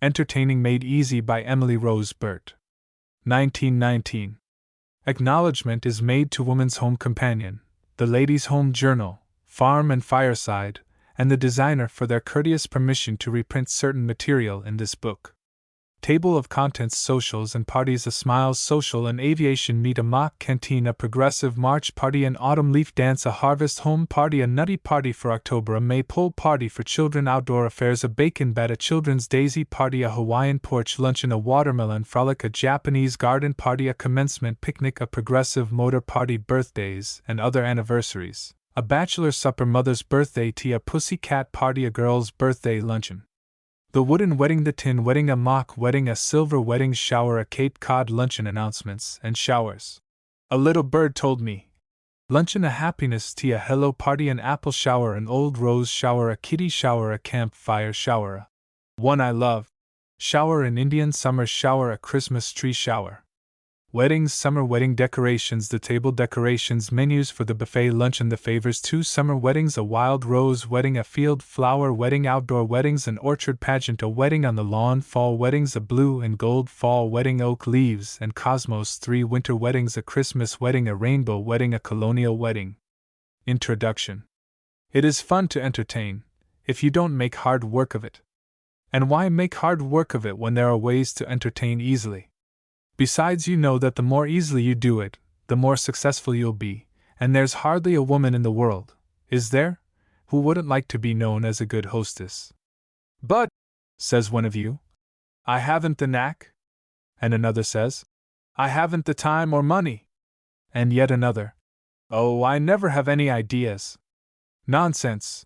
Entertaining Made Easy by Emily Rose Burt. 1919. Acknowledgement is made to Woman's Home Companion, the Ladies' Home Journal, Farm and Fireside, and the designer for their courteous permission to reprint certain material in this book. Table of Contents: Socials and Parties. A Smiles Social and Aviation Meet, a Mock Canteen, a Progressive March Party, an Autumn Leaf Dance, a Harvest Home Party, a Nutty Party for October, a Maypole Party for Children, Outdoor Affairs, a Bacon Bat, a Children's Daisy Party, a Hawaiian Porch Luncheon, a Watermelon Frolic, a Japanese Garden Party, a Commencement Picnic, a Progressive Motor Party, Birthdays and Other Anniversaries, a Bachelor Supper, Mother's Birthday Tea, a Pussycat Party, a Girl's Birthday Luncheon, the Wooden Wedding, the Tin Wedding, a Mock Wedding, a Silver Wedding Shower, a Cape Cod Luncheon, Announcements and Showers. A Little Bird Told Me Luncheon, a Happiness Tea, a Hello Party, an Apple Shower, an Old Rose Shower, a Kitty Shower, a Campfire Shower, a One I Love Shower, an Indian Summer Shower, a Christmas Tree Shower. Weddings, Summer Wedding Decorations, the Table Decorations, Menus for the Buffet Luncheon, the Favors, 2 Summer Weddings, a Wild Rose Wedding, a Field Flower Wedding, Outdoor Weddings, an Orchard Pageant, a Wedding on the Lawn, Fall Weddings, a Blue and Gold Fall Wedding, Oak Leaves and Cosmos, 3 Winter Weddings, a Christmas Wedding, a Rainbow Wedding, a Colonial Wedding. Introduction. It is fun to entertain, if you don't make hard work of it. And why make hard work of it when there are ways to entertain easily? Besides, you know that the more easily you do it, the more successful you'll be, and there's hardly a woman in the world, is there, who wouldn't like to be known as a good hostess. But, says one of you, I haven't the knack. And another says, I haven't the time or money. And yet another, oh, I never have any ideas. Nonsense.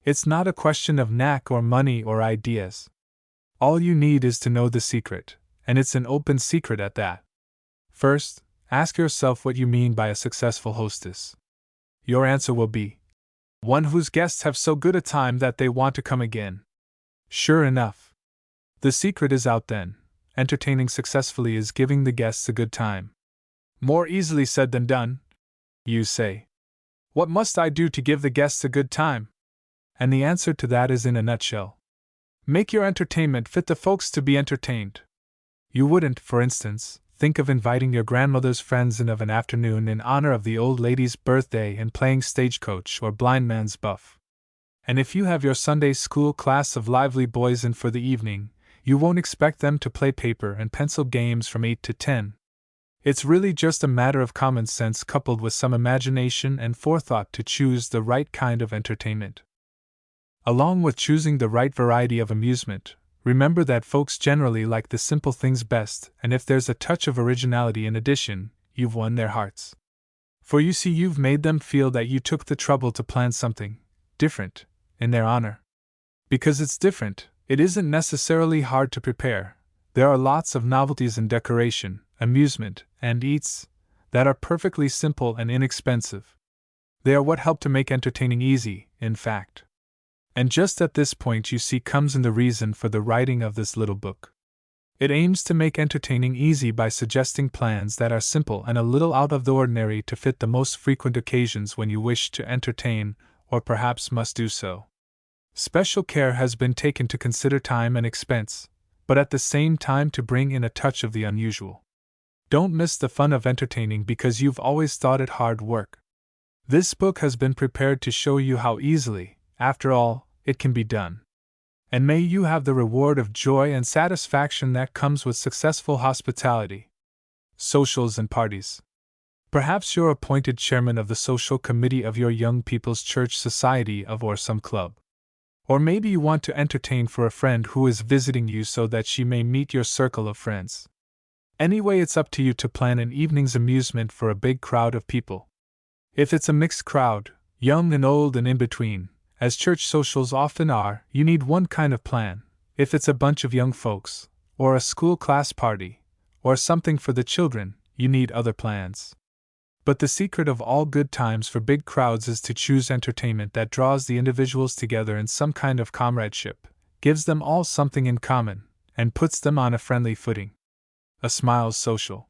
It's not a question of knack or money or ideas. All you need is to know the secret. And it's an open secret at that. First, ask yourself what you mean by a successful hostess. Your answer will be one whose guests have so good a time that they want to come again. Sure enough. The secret is out then. Entertaining successfully is giving the guests a good time. More easily said than done, you say. What must I do to give the guests a good time? And the answer to that is in a nutshell. Make your entertainment fit the folks to be entertained. You wouldn't, for instance, think of inviting your grandmother's friends in of an afternoon in honor of the old lady's birthday and playing stagecoach or blind man's buff. And if you have your Sunday school class of lively boys in for the evening, you won't expect them to play paper and pencil games from 8 to 10. It's really just a matter of common sense coupled with some imagination and forethought to choose the right kind of entertainment. Along with choosing the right variety of amusement, remember that folks generally like the simple things best, and if there's a touch of originality in addition, you've won their hearts. For you see, you've made them feel that you took the trouble to plan something different in their honor. Because it's different, it isn't necessarily hard to prepare. There are lots of novelties in decoration, amusement, and eats that are perfectly simple and inexpensive. They are what help to make entertaining easy, in fact. And just at this point you see comes in the reason for the writing of this little book. It aims to make entertaining easy by suggesting plans that are simple and a little out of the ordinary to fit the most frequent occasions when you wish to entertain, or perhaps must do so. Special care has been taken to consider time and expense, but at the same time to bring in a touch of the unusual. Don't miss the fun of entertaining because you've always thought it hard work. This book has been prepared to show you how easily, after all, it can be done. And may you have the reward of joy and satisfaction that comes with successful hospitality. Socials and Parties. Perhaps you're appointed chairman of the social committee of your young people's church society or some club. Or maybe you want to entertain for a friend who is visiting you so that she may meet your circle of friends. Anyway, it's up to you to plan an evening's amusement for a big crowd of people. If it's a mixed crowd, young and old and in between, as church socials often are, you need one kind of plan. If it's a bunch of young folks, or a school class party, or something for the children, you need other plans. But the secret of all good times for big crowds is to choose entertainment that draws the individuals together in some kind of comradeship, gives them all something in common, and puts them on a friendly footing. A Smiles Social.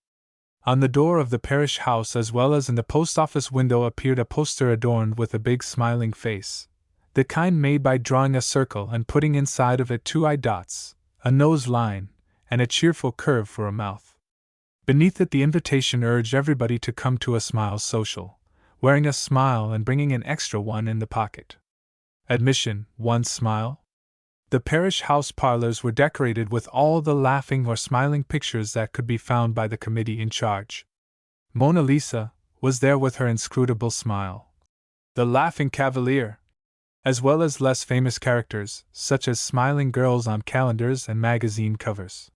On the door of the parish house as well as in the post office window appeared a poster adorned with a big smiling face. The kind made by drawing a circle and putting inside of it 2 eye dots, a nose line, and a cheerful curve for a mouth. Beneath it, the invitation urged everybody to come to a Smiles social, wearing a smile and bringing an extra one in the pocket. Admission, 1 smile. The parish house parlors were decorated with all the laughing or smiling pictures that could be found by the committee in charge. Mona Lisa was there with her inscrutable smile. The Laughing Cavalier, as well as less famous characters, such as smiling girls on calendars and magazine covers.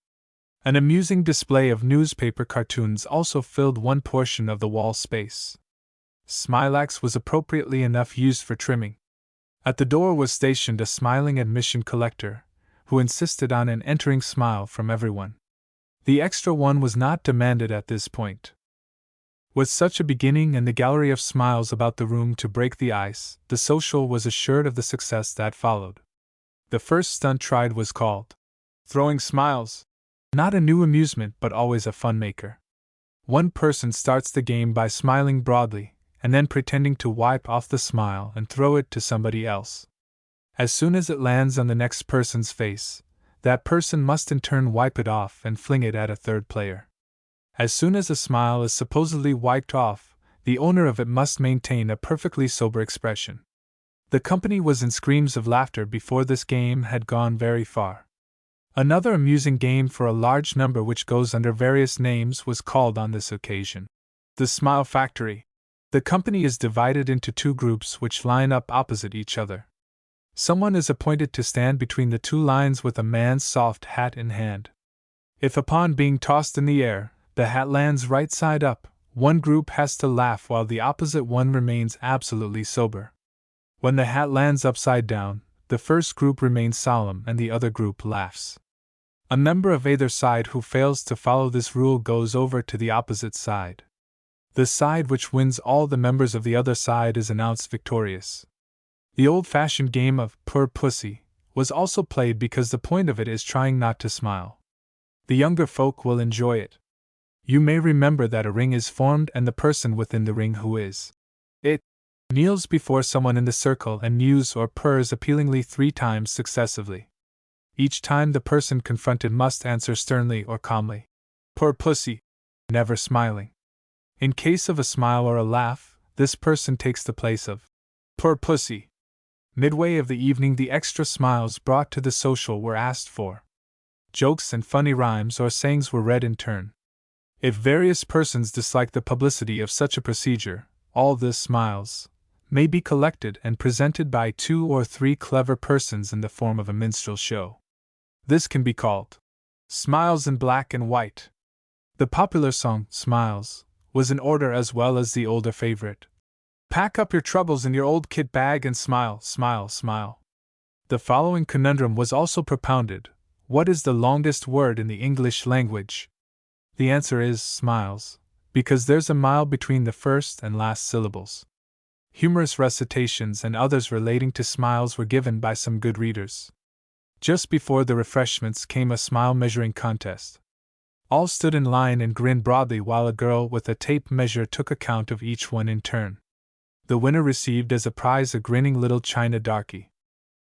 An amusing display of newspaper cartoons also filled one portion of the wall space. Smilax was appropriately enough used for trimming. At the door was stationed a smiling admission collector, who insisted on an entering smile from everyone. The extra one was not demanded at this point. With such a beginning and the gallery of smiles about the room to break the ice, the social was assured of the success that followed. The first stunt tried was called throwing smiles. Not a new amusement, but always a fun maker. One person starts the game by smiling broadly, and then pretending to wipe off the smile and throw it to somebody else. As soon as it lands on the next person's face, that person must in turn wipe it off and fling it at a third player. As soon as a smile is supposedly wiped off, the owner of it must maintain a perfectly sober expression. The company was in screams of laughter before this game had gone very far. Another amusing game for a large number, which goes under various names, was called on this occasion the Smile Factory. The company is divided into 2 groups which line up opposite each other. Someone is appointed to stand between the 2 lines with a man's soft hat in hand. If upon being tossed in the air, the hat lands right side up, one group has to laugh while the opposite one remains absolutely sober. When the hat lands upside down, the first group remains solemn and the other group laughs. A member of either side who fails to follow this rule goes over to the opposite side. The side which wins all the members of the other side is announced victorious. The old-fashioned game of Poor Pussy was also played because the point of it is trying not to smile. The younger folk will enjoy it. You may remember that a ring is formed and the person within the ring who is it kneels before someone in the circle and mews or purrs appealingly 3 times successively. Each time the person confronted must answer sternly or calmly, "Poor pussy," never smiling. In case of a smile or a laugh, this person takes the place of "Poor pussy." Midway of the evening, the extra smiles brought to the social were asked for. Jokes and funny rhymes or sayings were read in turn. If various persons dislike the publicity of such a procedure, all the smiles may be collected and presented by 2 or 3 clever persons in the form of a minstrel show. This can be called Smiles in Black and White. The popular song, Smiles, was in order as well as the older favorite, Pack up your troubles in your old kit bag and smile, smile, smile. The following conundrum was also propounded: what is the longest word in the English language? The answer is smiles, because there's a mile between the first and last syllables. Humorous recitations and others relating to smiles were given by some good readers. Just before the refreshments came a smile measuring contest. All stood in line and grinned broadly while a girl with a tape measure took account of each one in turn. The winner received as a prize a grinning little China darky.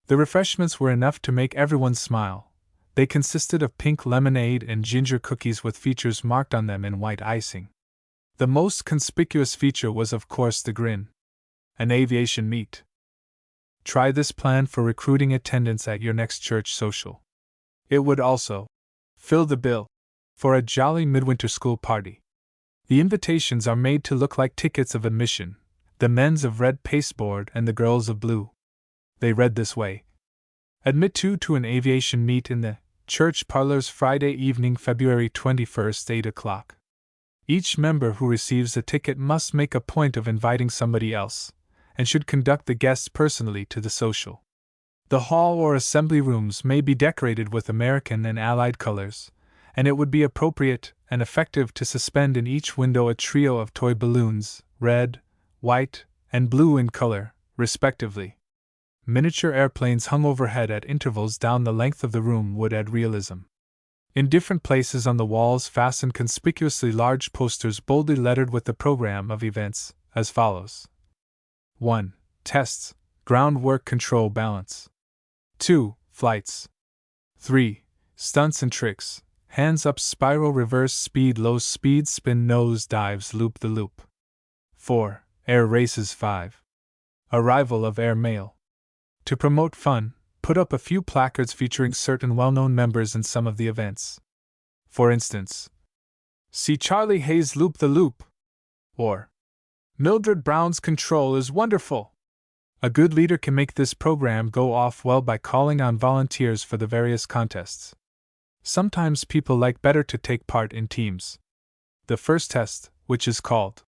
The refreshments were enough to make everyone smile. They consisted of pink lemonade and ginger cookies with features marked on them in white icing. The most conspicuous feature was, of course, the grin. An aviation meet. Try this plan for recruiting attendance at your next church social. It would also fill the bill for a jolly midwinter school party. The invitations are made to look like tickets of admission, the men's of red pasteboard and the girls of blue. They read this way: Admit to an aviation meet in the church parlors Friday evening, February 21st, 8 o'clock. Each member who receives a ticket must make a point of inviting somebody else, and should conduct the guests personally to the social. The hall or assembly rooms may be decorated with American and Allied colors, and it would be appropriate and effective to suspend in each window a trio of toy balloons, red, white, and blue in color, respectively. Miniature airplanes hung overhead at intervals down the length of the room would add realism. In different places on the walls fastened conspicuously large posters boldly lettered with the program of events, as follows: 1. Tests, groundwork control balance. 2. Flights. 3. Stunts and tricks: hands up, spiral, reverse speed, low speed, spin, nose dives, loop the loop. 4. Air races. 5. Arrival of air mail. To promote fun, put up a few placards featuring certain well-known members in some of the events. For instance, see Charlie Hayes loop the loop, or Mildred Brown's control is wonderful. A good leader can make this program go off well by calling on volunteers for the various contests. Sometimes people like better to take part in teams. The first test, which is called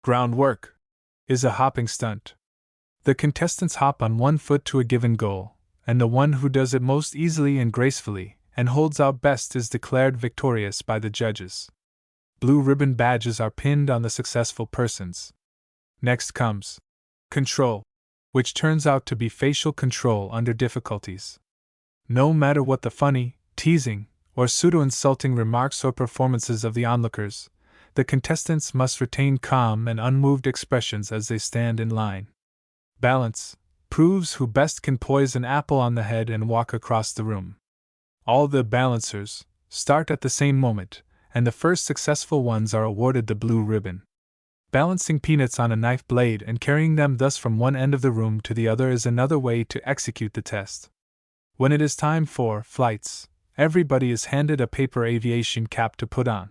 groundwork, is a hopping stunt. The contestants hop on one foot to a given goal, and the one who does it most easily and gracefully, and holds out best, is declared victorious by the judges. Blue ribbon badges are pinned on the successful persons. Next comes control, which turns out to be facial control under difficulties. No matter what the funny, teasing, or pseudo-insulting remarks or performances of the onlookers, the contestants must retain calm and unmoved expressions as they stand in line. Balance proves who best can poise an apple on the head and walk across the room. All the balancers start at the same moment, and the first successful ones are awarded the blue ribbon. Balancing peanuts on a knife blade and carrying them thus from one end of the room to the other is another way to execute the test. When it is time for flights, everybody is handed a paper aviation cap to put on.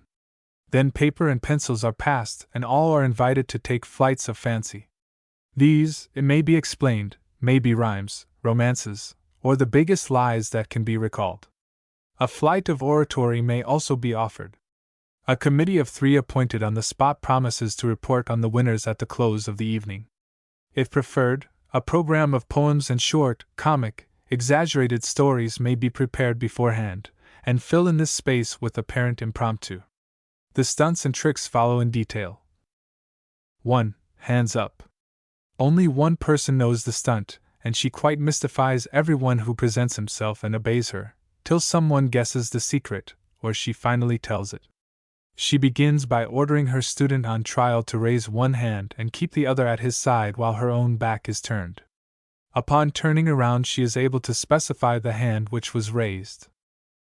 Then paper and pencils are passed, and all are invited to take flights of fancy. These, it may be explained, may be rhymes, romances, or the biggest lies that can be recalled. A flight of oratory may also be offered. A committee of 3 appointed on the spot promises to report on the winners at the close of the evening. If preferred, a program of poems and short, comic, exaggerated stories may be prepared beforehand, and fill in this space with apparent impromptu. The stunts and tricks follow in detail. 1. Hands up. Only one person knows the stunt, and she quite mystifies everyone who presents himself and obeys her, till someone guesses the secret, or she finally tells it. She begins by ordering her student on trial to raise one hand and keep the other at his side while her own back is turned. Upon turning around, she is able to specify the hand which was raised.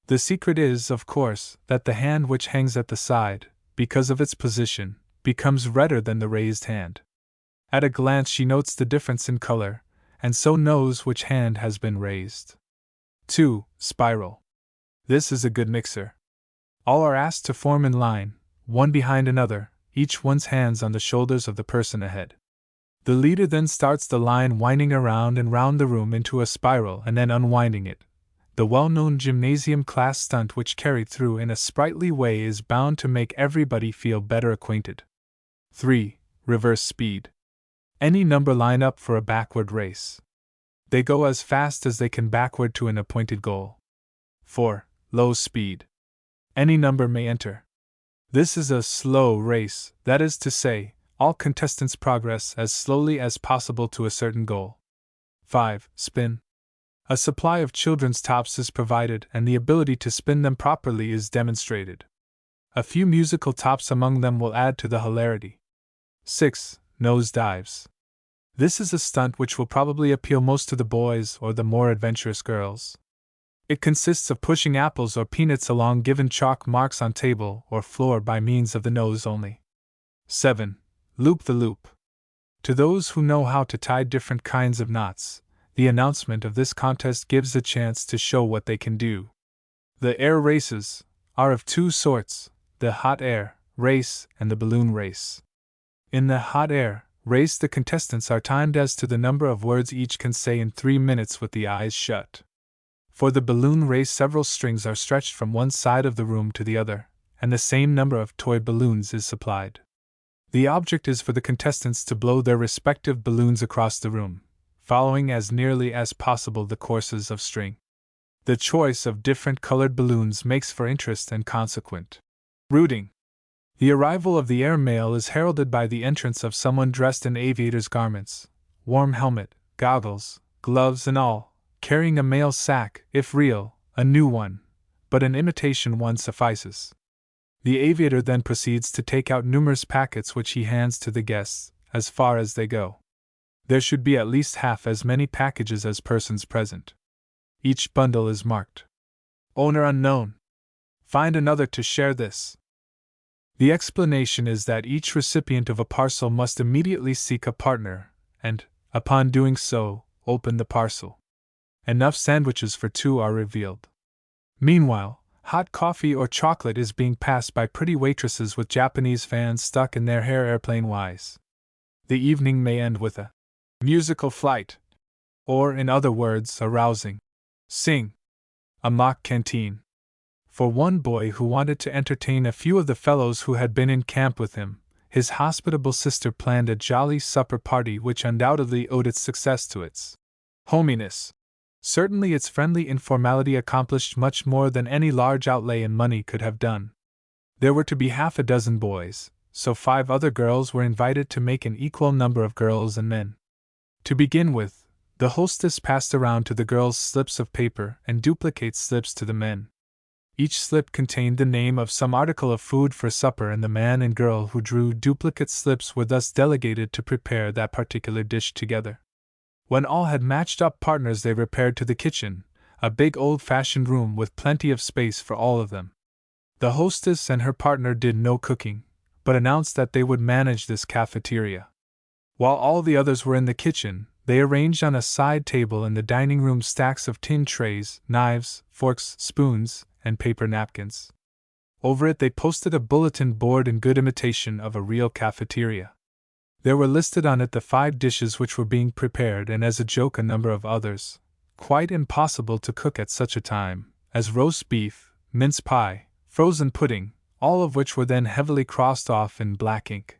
The secret is, of course, that the hand which hangs at the side, because of its position, becomes redder than the raised hand. At a glance she notes the difference in color, and so knows which hand has been raised. 2. Spiral. This is a good mixer. All are asked to form in line, one behind another, each one's hands on the shoulders of the person ahead. The leader then starts the line winding around and round the room into a spiral and then unwinding it. The well-known gymnasium class stunt, which carried through in a sprightly way, is bound to make everybody feel better acquainted. 3. Reverse speed. Any number line up for a backward race. They go as fast as they can backward to an appointed goal. 4. Low speed. Any number may enter. This is a slow race, that is to say, all contestants progress as slowly as possible to a certain goal. 5. Spin. A supply of children's tops is provided, and the ability to spin them properly is demonstrated. A few musical tops among them will add to the hilarity. 6. Nose dives. This is a stunt which will probably appeal most to the boys or the more adventurous girls. It consists of pushing apples or peanuts along given chalk marks on table or floor by means of the nose only. 7. Loop the loop. To those who know how to tie different kinds of knots, the announcement of this contest gives a chance to show what they can do. The air races are of 2 sorts, the hot air race and the balloon race. In the hot air race, the contestants are timed as to the number of words each can say in 3 minutes with the eyes shut. For the balloon race, several strings are stretched from one side of the room to the other, and the same number of toy balloons is supplied. The object is for the contestants to blow their respective balloons across the room, following as nearly as possible the courses of string. The choice of different colored balloons makes for interest and consequent rooting. The arrival of the air mail is heralded by the entrance of someone dressed in aviator's garments, warm helmet, goggles, gloves and all, carrying a mail sack, if real, a new one, but an imitation one suffices. The aviator then proceeds to take out numerous packets which he hands to the guests, as far as they go. There should be at least half as many packages as persons present. Each bundle is marked Owner unknown. Find another to share this. The explanation is that each recipient of a parcel must immediately seek a partner, and, upon doing so, open the parcel. Enough sandwiches for 2 are revealed. Meanwhile, hot coffee or chocolate is being passed by pretty waitresses with Japanese fans stuck in their hair airplane-wise. The evening may end with a musical flight, or, in other words, a rousing sing, a mock canteen. For one boy who wanted to entertain a few of the fellows who had been in camp with him, his hospitable sister planned a jolly supper party which undoubtedly owed its success to its hominess. Certainly its friendly informality accomplished much more than any large outlay in money could have done. There were to be half a dozen boys, so 5 other girls were invited to make an equal number of girls and men. To begin with, the hostess passed around to the girls slips of paper and duplicate slips to the men. Each slip contained the name of some article of food for supper, and the man and girl who drew duplicate slips were thus delegated to prepare that particular dish together. When all had matched up partners, they repaired to the kitchen, a big old-fashioned room with plenty of space for all of them. The hostess and her partner did no cooking, but announced that they would manage this cafeteria. While all the others were in the kitchen, they arranged on a side table in the dining room stacks of tin trays, knives, forks, spoons, and paper napkins. Over it they posted a bulletin board in good imitation of a real cafeteria. There were listed on it the 5 dishes which were being prepared, and as a joke a number of others, quite impossible to cook at such a time, as roast beef, mince pie, frozen pudding, all of which were then heavily crossed off in black ink.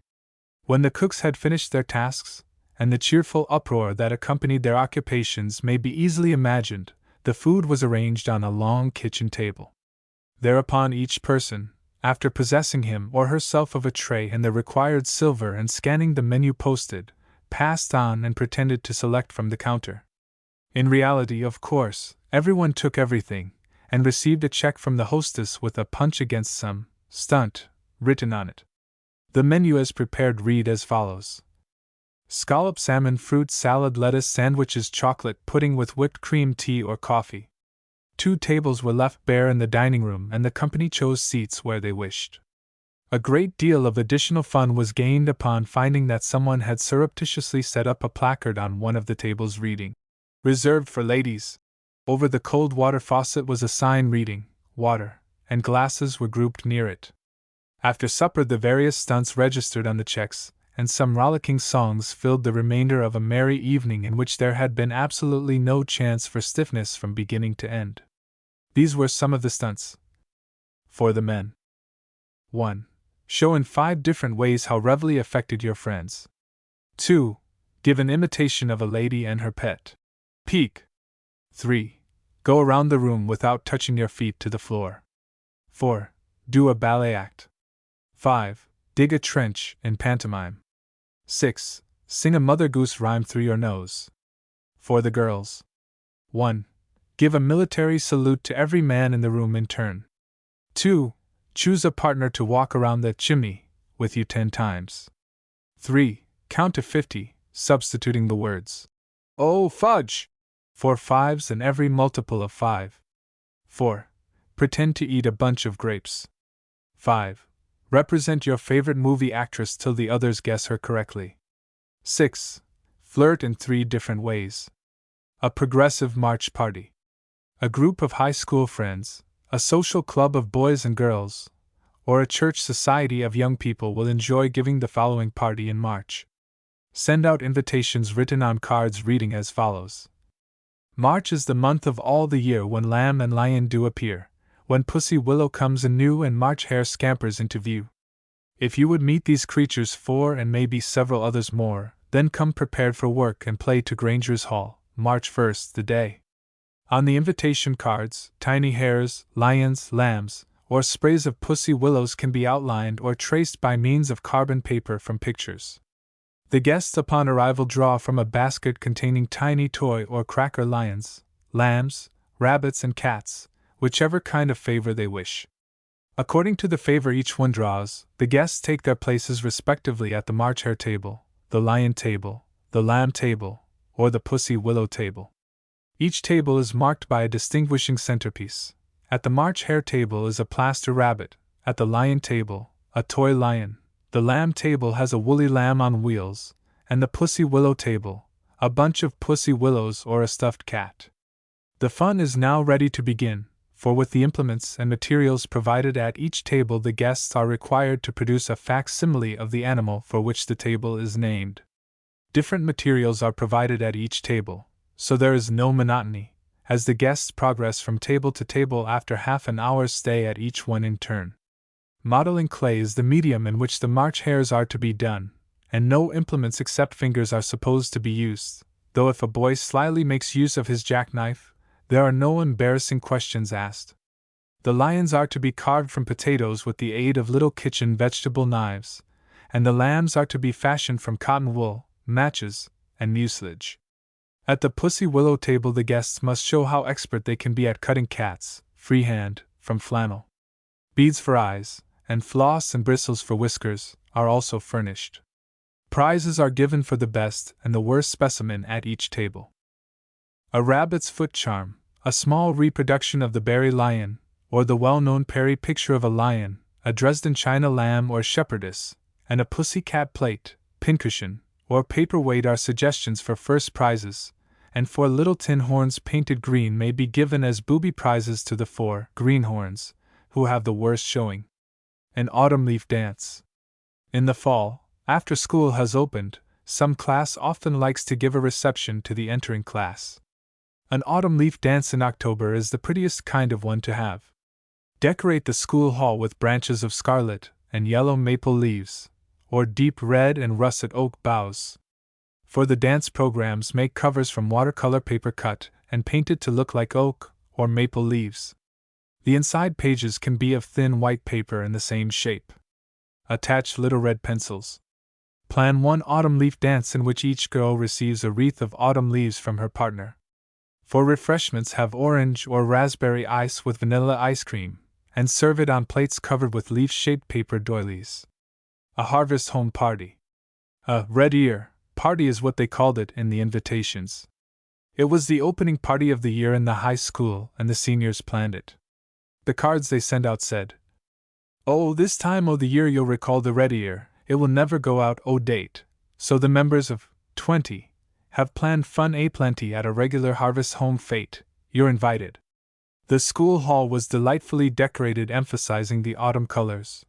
When the cooks had finished their tasks, and the cheerful uproar that accompanied their occupations may be easily imagined, the food was arranged on a long kitchen table. Thereupon each person, after possessing him or herself of a tray and the required silver and scanning the menu posted, passed on and pretended to select from the counter. In reality, of course, everyone took everything, and received a check from the hostess with a punch against some stunt written on it. The menu as prepared read as follows: scallop salmon, fruit salad, lettuce sandwiches, chocolate pudding with whipped cream, tea or coffee. 2 tables were left bare in the dining room, and the company chose seats where they wished. A great deal of additional fun was gained upon finding that someone had surreptitiously set up a placard on one of the tables reading, "Reserved for ladies." Over the cold water faucet was a sign reading, "Water," and glasses were grouped near it. After supper the various stunts registered on the checks, and some rollicking songs filled the remainder of a merry evening in which there had been absolutely no chance for stiffness from beginning to end. These were some of the stunts. For the men: 1. Show in 5 different ways how reveille affected your friends. 2. Give an imitation of a lady and her pet. Peek. 3. Go around the room without touching your feet to the floor. 4. Do a ballet act. 5. Dig a trench in pantomime. 6. Sing a Mother Goose rhyme through your nose. For the girls: 1. Give a military salute to every man in the room in turn. 2. Choose a partner to walk around the chimney with you 10 times. 3. Count to 50, substituting the words, "Oh, fudge!" for 5s and every multiple of 5. 4. Pretend to eat a bunch of grapes. 5. Represent your favorite movie actress till the others guess her correctly. 6. Flirt in 3 different ways. A progressive march party. A group of high school friends, a social club of boys and girls, or a church society of young people will enjoy giving the following party in March. Send out invitations written on cards reading as follows: March is the month of all the year when lamb and lion do appear, when pussy willow comes anew and March hare scampers into view. If you would meet these creatures 4 and maybe several others more, then come prepared for work and play to Granger's Hall, March 1st the day. On the invitation cards, tiny hares, lions, lambs, or sprays of pussy willows can be outlined or traced by means of carbon paper from pictures. The guests upon arrival draw from a basket containing tiny toy or cracker lions, lambs, rabbits, and cats, whichever kind of favor they wish. According to the favor each one draws, the guests take their places respectively at the March hare table, the lion table, the lamb table, or the pussy willow table. Each table is marked by a distinguishing centerpiece, At the March Hare table is a plaster rabbit, at the Lion table, a toy lion, the Lamb table has a woolly lamb on wheels, and the Pussy Willow table, a bunch of pussy willows or a stuffed cat. The fun is now ready to begin, for with the implements and materials provided at each table the guests are required to produce a facsimile of the animal for which the table is named. Different materials are provided at each table, so there is no monotony, as the guests progress from table to table after half an hour's stay at each one in turn. Modeling clay is the medium in which the March Hares are to be done, and no implements except fingers are supposed to be used, though if a boy slyly makes use of his jackknife, there are no embarrassing questions asked. The lions are to be carved from potatoes with the aid of little kitchen vegetable knives, and the lambs are to be fashioned from cotton wool, matches, and mucilage. At the Pussy Willow table the guests must show how expert they can be at cutting cats, freehand, from flannel. Beads for eyes, and floss and bristles for whiskers, are also furnished. Prizes are given for the best and the worst specimen at each table. A rabbit's foot charm, a small reproduction of the Barry lion, or the well-known Perry picture of a lion, a Dresden china lamb or shepherdess, and a pussy cat plate, pincushion, or paperweight are suggestions for first prizes, and 4 little tin horns painted green may be given as booby prizes to the 4 greenhorns, who have the worst showing. An autumn leaf dance. In the fall, after school has opened, some class often likes to give a reception to the entering class. An autumn leaf dance in October is the prettiest kind of one to have. Decorate the school hall with branches of scarlet and yellow maple leaves, or deep red and russet oak boughs. For the dance programs, make covers from watercolor paper cut and painted to look like oak or maple leaves. The inside pages can be of thin white paper in the same shape. Attach little red pencils. Plan one autumn leaf dance in which each girl receives a wreath of autumn leaves from her partner. For refreshments, have orange or raspberry ice with vanilla ice cream, and serve it on plates covered with leaf-shaped paper doilies. A harvest home party. A red ear party is what they called it in the invitations. It was the opening party of the year in the high school, and the seniors planned it. The cards they sent out said, "Oh, this time o' the year you'll recall the red ear, it will never go out o' date, so the members of 20 have planned fun aplenty at a regular harvest home fete, you're invited." The school hall was delightfully decorated, emphasizing the autumn colors.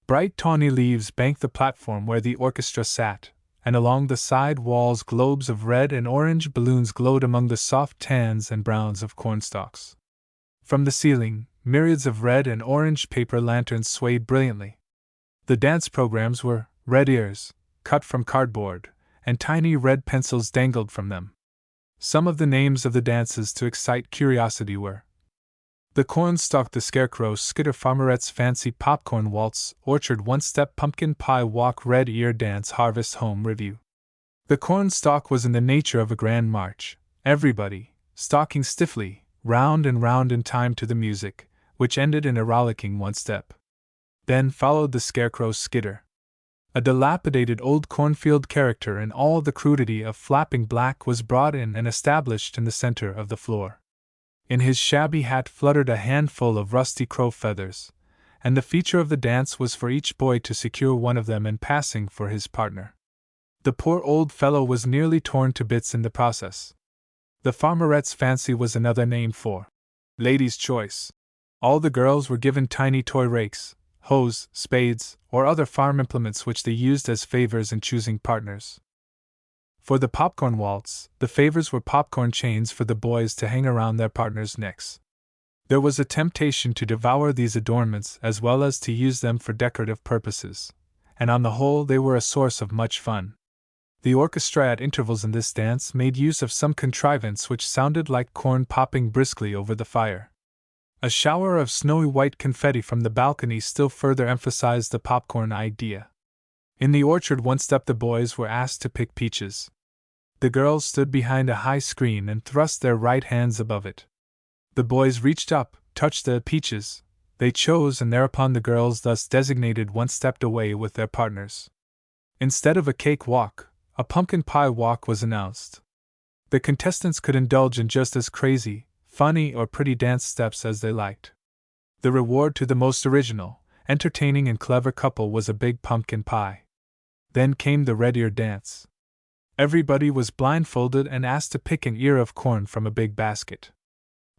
Bright tawny leaves banked the platform where the orchestra sat, and along the side walls globes of red and orange balloons glowed among the soft tans and browns of cornstalks. From the ceiling, myriads of red and orange paper lanterns swayed brilliantly. The dance programs were red ears, cut from cardboard, and tiny red pencils dangled from them. Some of the names of the dances to excite curiosity were the Cornstalk, the Scarecrow, Skitter, Farmerette's Fancy, Popcorn Waltz, Orchard, One-Step, Pumpkin Pie Walk, Red Ear Dance, Harvest Home Review. The Cornstalk was in the nature of a grand march, everybody stalking stiffly, round and round in time to the music, which ended in a rollicking one-step. Then followed the Scarecrow's Skitter. A dilapidated old cornfield character in all the crudity of flapping black was brought in and established in the center of the floor. In his shabby hat fluttered a handful of rusty crow feathers, and the feature of the dance was for each boy to secure one of them in passing for his partner. The poor old fellow was nearly torn to bits in the process. The Farmerette's Fancy was another name for ladies' choice. All the girls were given tiny toy rakes, hoes, spades, or other farm implements which they used as favors in choosing partners. For the Popcorn Waltz, the favors were popcorn chains for the boys to hang around their partners' necks. There was a temptation to devour these adornments as well as to use them for decorative purposes, and on the whole they were a source of much fun. The orchestra at intervals in this dance made use of some contrivance which sounded like corn popping briskly over the fire. A shower of snowy white confetti from the balcony still further emphasized the popcorn idea. In the orchard one-step the boys were asked to pick peaches. The girls stood behind a high screen and thrust their right hands above it. The boys reached up, touched the peaches they chose, and thereupon the girls thus designated one-stepped away with their partners. Instead of a cake walk, a pumpkin pie walk was announced. The contestants could indulge in just as crazy, funny, or pretty dance steps as they liked. The reward to the most original, entertaining, and clever couple was a big pumpkin pie. Then came the red ear dance. Everybody was blindfolded and asked to pick an ear of corn from a big basket.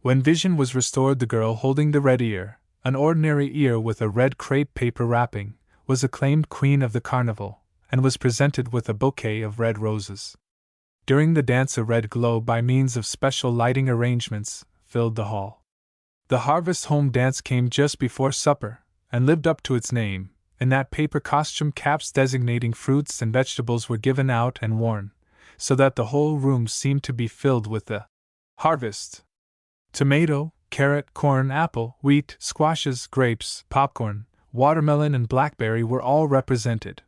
When vision was restored, the girl holding the red ear, an ordinary ear with a red crepe paper wrapping, was acclaimed queen of the carnival, and was presented with a bouquet of red roses. During the dance, a red glow, by means of special lighting arrangements, filled the hall. The Harvest Home dance came just before supper, and lived up to its name, in that paper costume caps designating fruits and vegetables were given out and worn, so that the whole room seemed to be filled with the harvest. Tomato, carrot, corn, apple, wheat, squashes, grapes, popcorn, watermelon, and blackberry were all represented.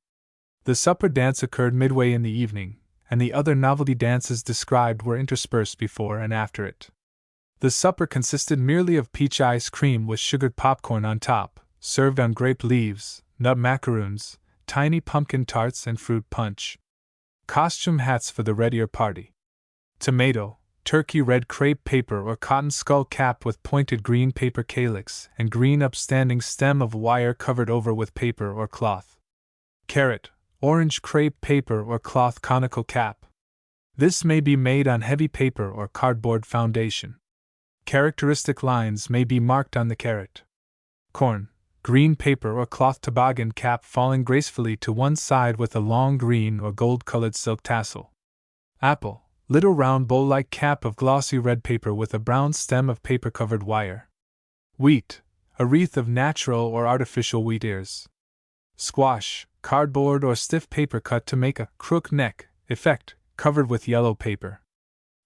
The supper dance occurred midway in the evening, and the other novelty dances described were interspersed before and after it. The supper consisted merely of peach ice cream with sugared popcorn on top, served on grape leaves, nut macaroons, tiny pumpkin tarts, and fruit punch. Costume hats for the red ear party. Tomato, turkey red crepe paper or cotton skull cap with pointed green paper calyx and green upstanding stem of wire covered over with paper or cloth. Carrot, orange crepe paper or cloth conical cap. This may be made on heavy paper or cardboard foundation. Characteristic lines may be marked on the carrot. Corn, green paper or cloth toboggan cap falling gracefully to one side with a long green or gold-colored silk tassel. Apple, little round bowl-like cap of glossy red paper with a brown stem of paper-covered wire. Wheat, a wreath of natural or artificial wheat ears. Squash, cardboard or stiff paper cut to make a crook neck effect, covered with yellow paper.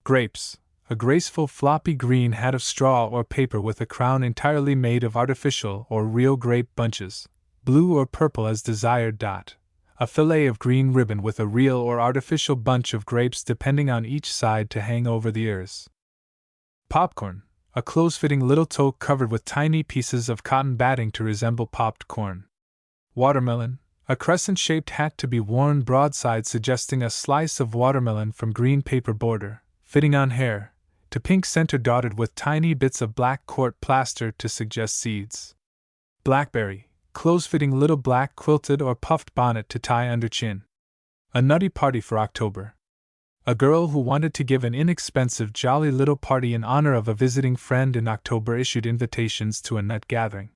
Grapes, a graceful floppy green hat of straw or paper with a crown entirely made of artificial or real grape bunches, blue or purple as desired. A fillet of green ribbon with a real or artificial bunch of grapes depending on each side to hang over the ears. Popcorn, a close-fitting little toque covered with tiny pieces of cotton batting to resemble popped corn. Watermelon, a crescent-shaped hat to be worn broadside suggesting a slice of watermelon from green paper border, fitting on hair, to pink center dotted with tiny bits of black court plaster to suggest seeds. Blackberry, close-fitting little black quilted or puffed bonnet to tie under chin. A nutty party for October. A girl who wanted to give an inexpensive jolly little party in honor of a visiting friend in October issued invitations to a nut gathering.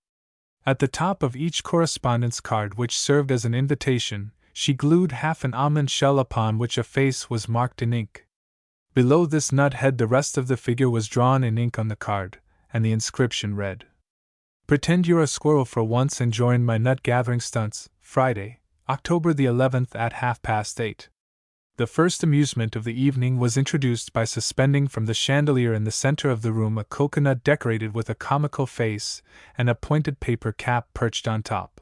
At the top of each correspondence card, which served as an invitation, she glued half an almond shell upon which a face was marked in ink. Below this nut head the rest of the figure was drawn in ink on the card, and the inscription read: "Pretend you're a squirrel for once and join my nut gathering stunts, Friday, October the 11th at 8:30. The first amusement of the evening was introduced by suspending from the chandelier in the center of the room a coconut decorated with a comical face and a pointed paper cap perched on top.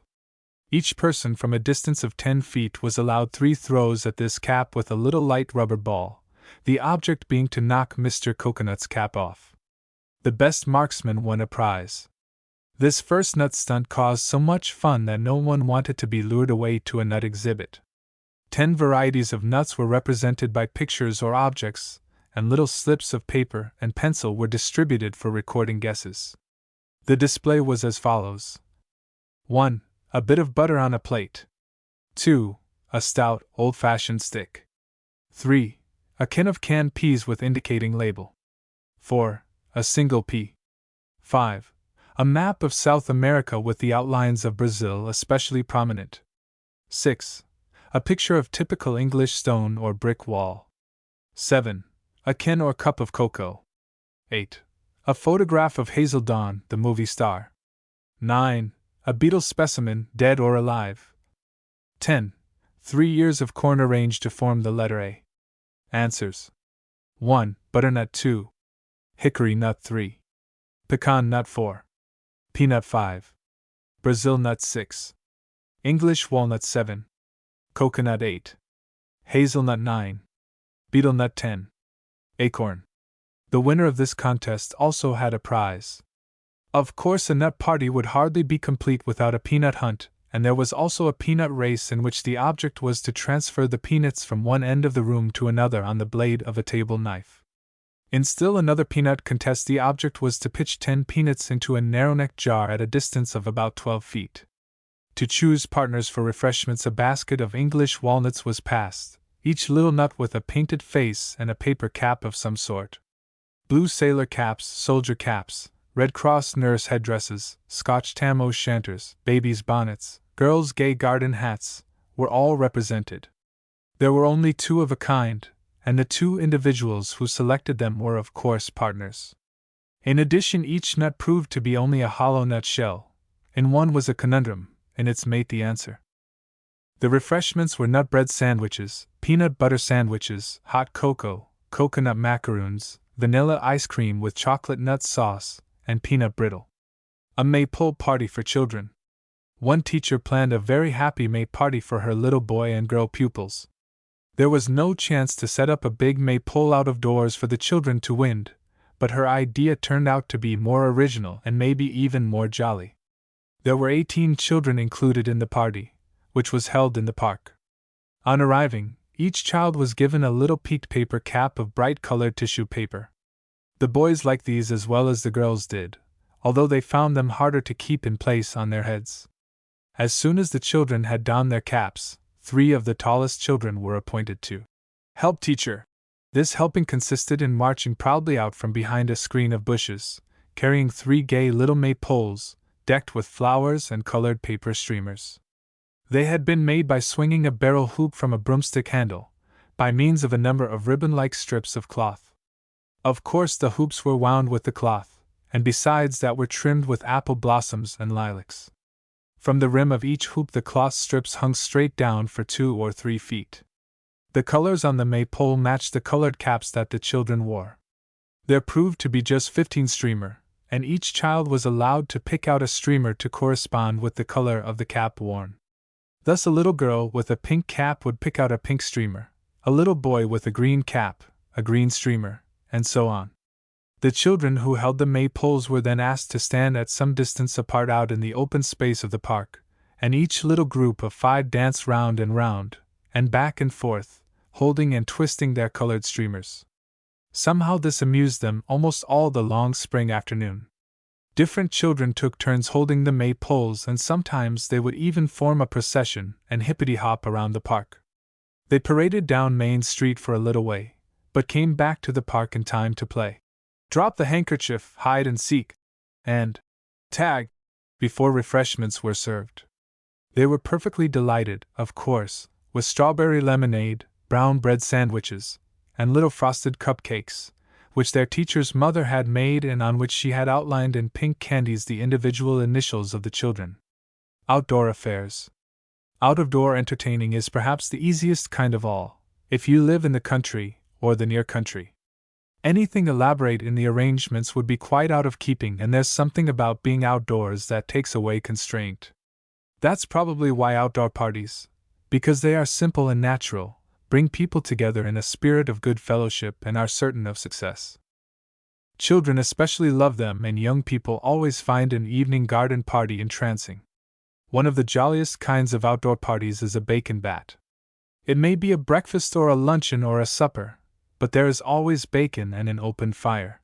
Each person from a distance of 10 feet was allowed 3 throws at this cap with a little light rubber ball, the object being to knock Mr. Coconut's cap off. The best marksman won a prize. This first nut stunt caused so much fun that no one wanted to be lured away to a nut exhibit. 10 varieties of nuts were represented by pictures or objects, and little slips of paper and pencil were distributed for recording guesses. The display was as follows: 1. A bit of butter on a plate. 2. A stout, old-fashioned stick. 3. A can of canned peas with indicating label. 4. A single pea. 5. A map of South America with the outlines of Brazil especially prominent. 6. A picture of typical English stone or brick wall. 7. A can or cup of cocoa. 8. A photograph of Hazel Dawn, the movie star. 9. A beetle specimen, dead or alive. 10. 3 ears of corn arranged to form the letter A. Answers: 1. Butternut. 2. Hickory nut. 3. Pecan nut. 4. Peanut. 5. Brazil nut. 6. English walnut. 7. Coconut. 8. Hazelnut. 9. Beetle nut. 10. Acorn. The winner of this contest also had a prize. Of course, a nut party would hardly be complete without a peanut hunt, and there was also a peanut race in which the object was to transfer the peanuts from one end of the room to another on the blade of a table knife. In still another peanut contest, the object was to pitch 10 peanuts into a narrow-necked jar at a distance of about 12 feet. To choose partners for refreshments, a basket of English walnuts was passed, each little nut with a painted face and a paper cap of some sort. Blue sailor caps, soldier caps, Red Cross nurse headdresses, Scotch tam o' shanters, babies' bonnets, girls' gay garden hats, were all represented. There were only 2 of a kind, and the 2 individuals who selected them were of course partners. In addition, each nut proved to be only a hollow nut shell. In one was a conundrum, in its mate the answer. The refreshments were nut bread sandwiches, peanut butter sandwiches, hot cocoa, coconut macaroons, vanilla ice cream with chocolate nut sauce, and peanut brittle. A maypole party for children. One teacher planned a very happy May party for her little boy and girl pupils. There was no chance to set up a big maypole out of doors for the children to wind, but her idea turned out to be more original and maybe even more jolly. There were 18 children included in the party, which was held in the park. On arriving, each child was given a little peaked paper cap of bright-colored tissue paper. The boys liked these as well as the girls did, although they found them harder to keep in place on their heads. As soon as the children had donned their caps, 3 of the tallest children were appointed to help teacher. This helping consisted in marching proudly out from behind a screen of bushes, carrying 3 gay little maypoles, decked with flowers and colored paper streamers. They had been made by swinging a barrel hoop from a broomstick handle, by means of a number of ribbon-like strips of cloth. Of course, the hoops were wound with the cloth, and besides that were trimmed with apple blossoms and lilacs. From the rim of each hoop the cloth strips hung straight down for 2 or 3 feet. The colors on the maypole matched the colored caps that the children wore. There proved to be just 15 streamer, and each child was allowed to pick out a streamer to correspond with the color of the cap worn. Thus a little girl with a pink cap would pick out a pink streamer, a little boy with a green cap, a green streamer, and so on. The children who held the maypoles were then asked to stand at some distance apart out in the open space of the park, and each little group of 5 danced round, and back and forth, holding and twisting their colored streamers. Somehow this amused them almost all the long spring afternoon. Different children took turns holding the maypoles, and sometimes they would even form a procession and hippity-hop around the park. They paraded down Main Street for a little way, but came back to the park in time to play drop the handkerchief, hide and seek, and tag before refreshments were served. They were perfectly delighted, of course, with strawberry lemonade, brown bread sandwiches, and little frosted cupcakes, which their teacher's mother had made and on which she had outlined in pink candies the individual initials of the children. Outdoor affairs. Out-of-door entertaining is perhaps the easiest kind of all, if you live in the country or the near country. Anything elaborate in the arrangements would be quite out of keeping, and there's something about being outdoors that takes away constraint. That's probably why outdoor parties, because they are simple and natural, bring people together in a spirit of good fellowship and are certain of success. Children especially love them, and young people always find an evening garden party entrancing. One of the jolliest kinds of outdoor parties is a bacon bat. It may be a breakfast or a luncheon or a supper, but there is always bacon and an open fire.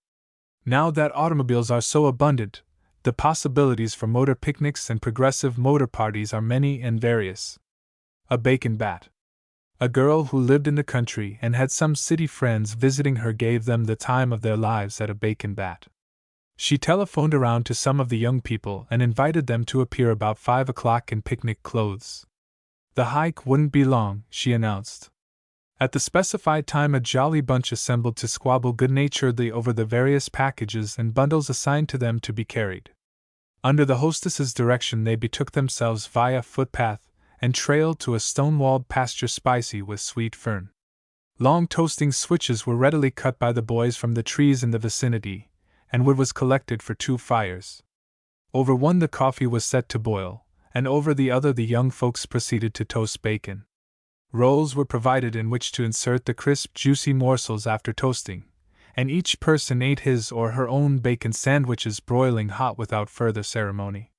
Now that automobiles are so abundant, the possibilities for motor picnics and progressive motor parties are many and various. A bacon bat. A girl who lived in the country and had some city friends visiting her gave them the time of their lives at a bacon bat. She telephoned around to some of the young people and invited them to appear about 5 o'clock in picnic clothes. The hike wouldn't be long, she announced. At the specified time a jolly bunch assembled to squabble good-naturedly over the various packages and bundles assigned to them to be carried. Under the hostess's direction they betook themselves via footpath and trail to a stone-walled pasture spicy with sweet fern. Long toasting switches were readily cut by the boys from the trees in the vicinity, and wood was collected for 2 fires. Over one the coffee was set to boil, and over the other the young folks proceeded to toast bacon. Rolls were provided in which to insert the crisp, juicy morsels after toasting, and each person ate his or her own bacon sandwiches broiling hot without further ceremony.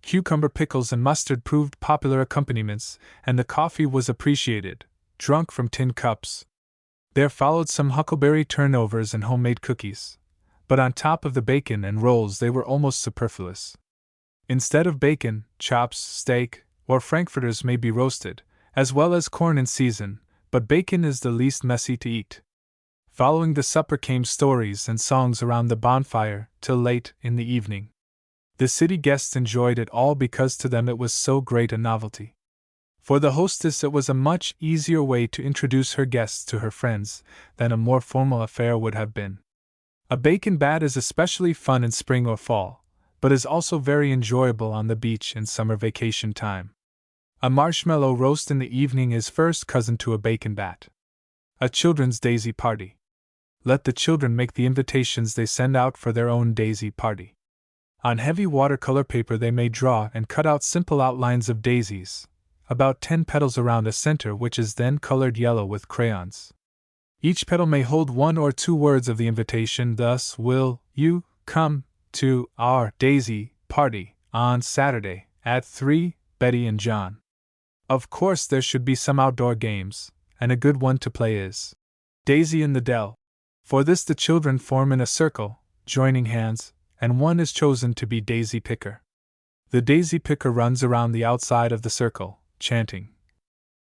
Cucumber pickles and mustard proved popular accompaniments, and the coffee was appreciated, drunk from tin cups. There followed some huckleberry turnovers and homemade cookies, but on top of the bacon and rolls they were almost superfluous. Instead of bacon, chops, steak, or frankfurters may be roasted, as well as corn in season, but bacon is the least messy to eat. Following the supper came stories and songs around the bonfire till late in the evening. The city guests enjoyed it all because to them it was so great a novelty. For the hostess it was a much easier way to introduce her guests to her friends than a more formal affair would have been. A bacon bat is especially fun in spring or fall, but is also very enjoyable on the beach in summer vacation time. A marshmallow roast in the evening is first cousin to a bacon bat. A children's daisy party. Let the children make the invitations they send out for their own daisy party. On heavy watercolor paper they may draw and cut out simple outlines of daisies, about 10 petals around a center which is then colored yellow with crayons. Each petal may hold 1 or 2 words of the invitation, thus, "Will you come to our daisy party on Saturday at 3, Betty and John?" Of course there should be some outdoor games, and a good one to play is Daisy in the Dell. For this the children form in a circle, joining hands, and one is chosen to be daisy picker. The daisy picker runs around the outside of the circle, chanting,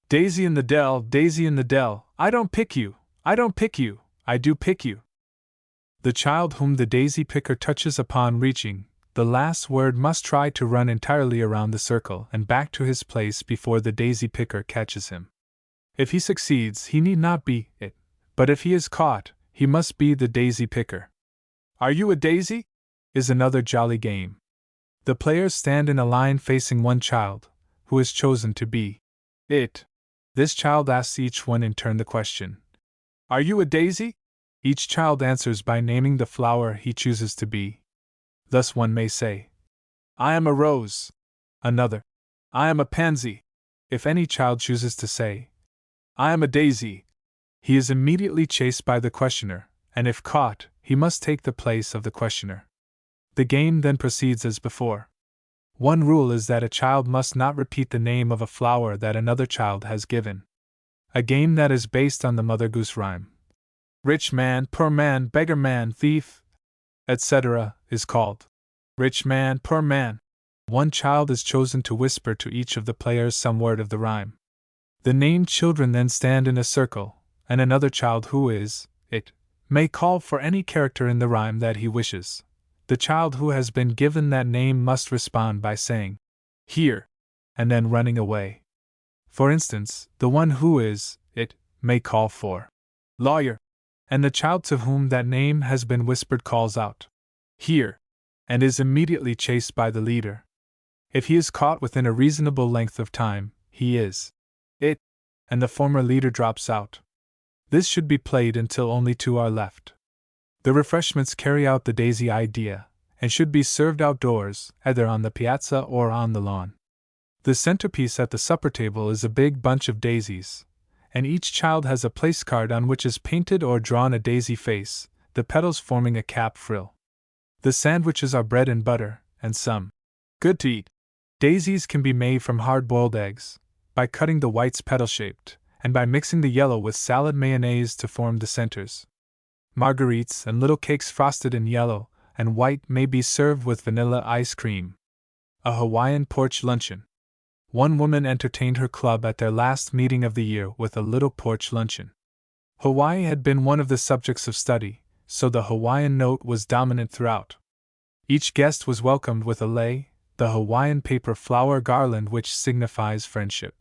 "Daisy in the dell, Daisy in the dell, I don't pick you, I don't pick you, I do pick you." The child whom the daisy picker touches upon reaching the last word must try to run entirely around the circle and back to his place before the daisy picker catches him. If he succeeds, he need not be it, but if he is caught, he must be the daisy picker. "Are you a daisy?" is another jolly game. The players stand in a line facing one child, who is chosen to be it. This child asks each one in turn the question, "Are you a daisy?" Each child answers by naming the flower he chooses to be. Thus one may say, "I am a rose." Another, "I am a pansy." If any child chooses to say, "I am a daisy," he is immediately chased by the questioner, and if caught, he must take the place of the questioner. The game then proceeds as before. One rule is that a child must not repeat the name of a flower that another child has given. A game that is based on the Mother Goose rhyme, "Rich man, poor man, beggar man, thief," etc., is called Rich man, poor man. One child is chosen to whisper to each of the players some word of the rhyme. The named children then stand in a circle, and another child who is it may call for any character in the rhyme that he wishes. The child who has been given that name must respond by saying, "Here," and then running away. For instance, the one who is it may call for "Lawyer," and the child to whom that name has been whispered calls out, "Here," and is immediately chased by the leader. If he is caught within a reasonable length of time, he is it, and the former leader drops out. This should be played until only 2 are left. The refreshments carry out the daisy idea, and should be served outdoors, either on the piazza or on the lawn. The centerpiece at the supper table is a big bunch of daisies, and each child has a place card on which is painted or drawn a daisy face, the petals forming a cap frill. The sandwiches are bread and butter, and some good to eat. Daisies can be made from hard-boiled eggs, by cutting the whites petal-shaped, and by mixing the yellow with salad mayonnaise to form the centers. Marguerites and little cakes frosted in yellow and white may be served with vanilla ice cream. A Hawaiian porch luncheon. One woman entertained her club at their last meeting of the year with a little porch luncheon. Hawaii had been one of the subjects of study, so the Hawaiian note was dominant throughout. Each guest was welcomed with a lei, the Hawaiian paper flower garland which signifies friendship.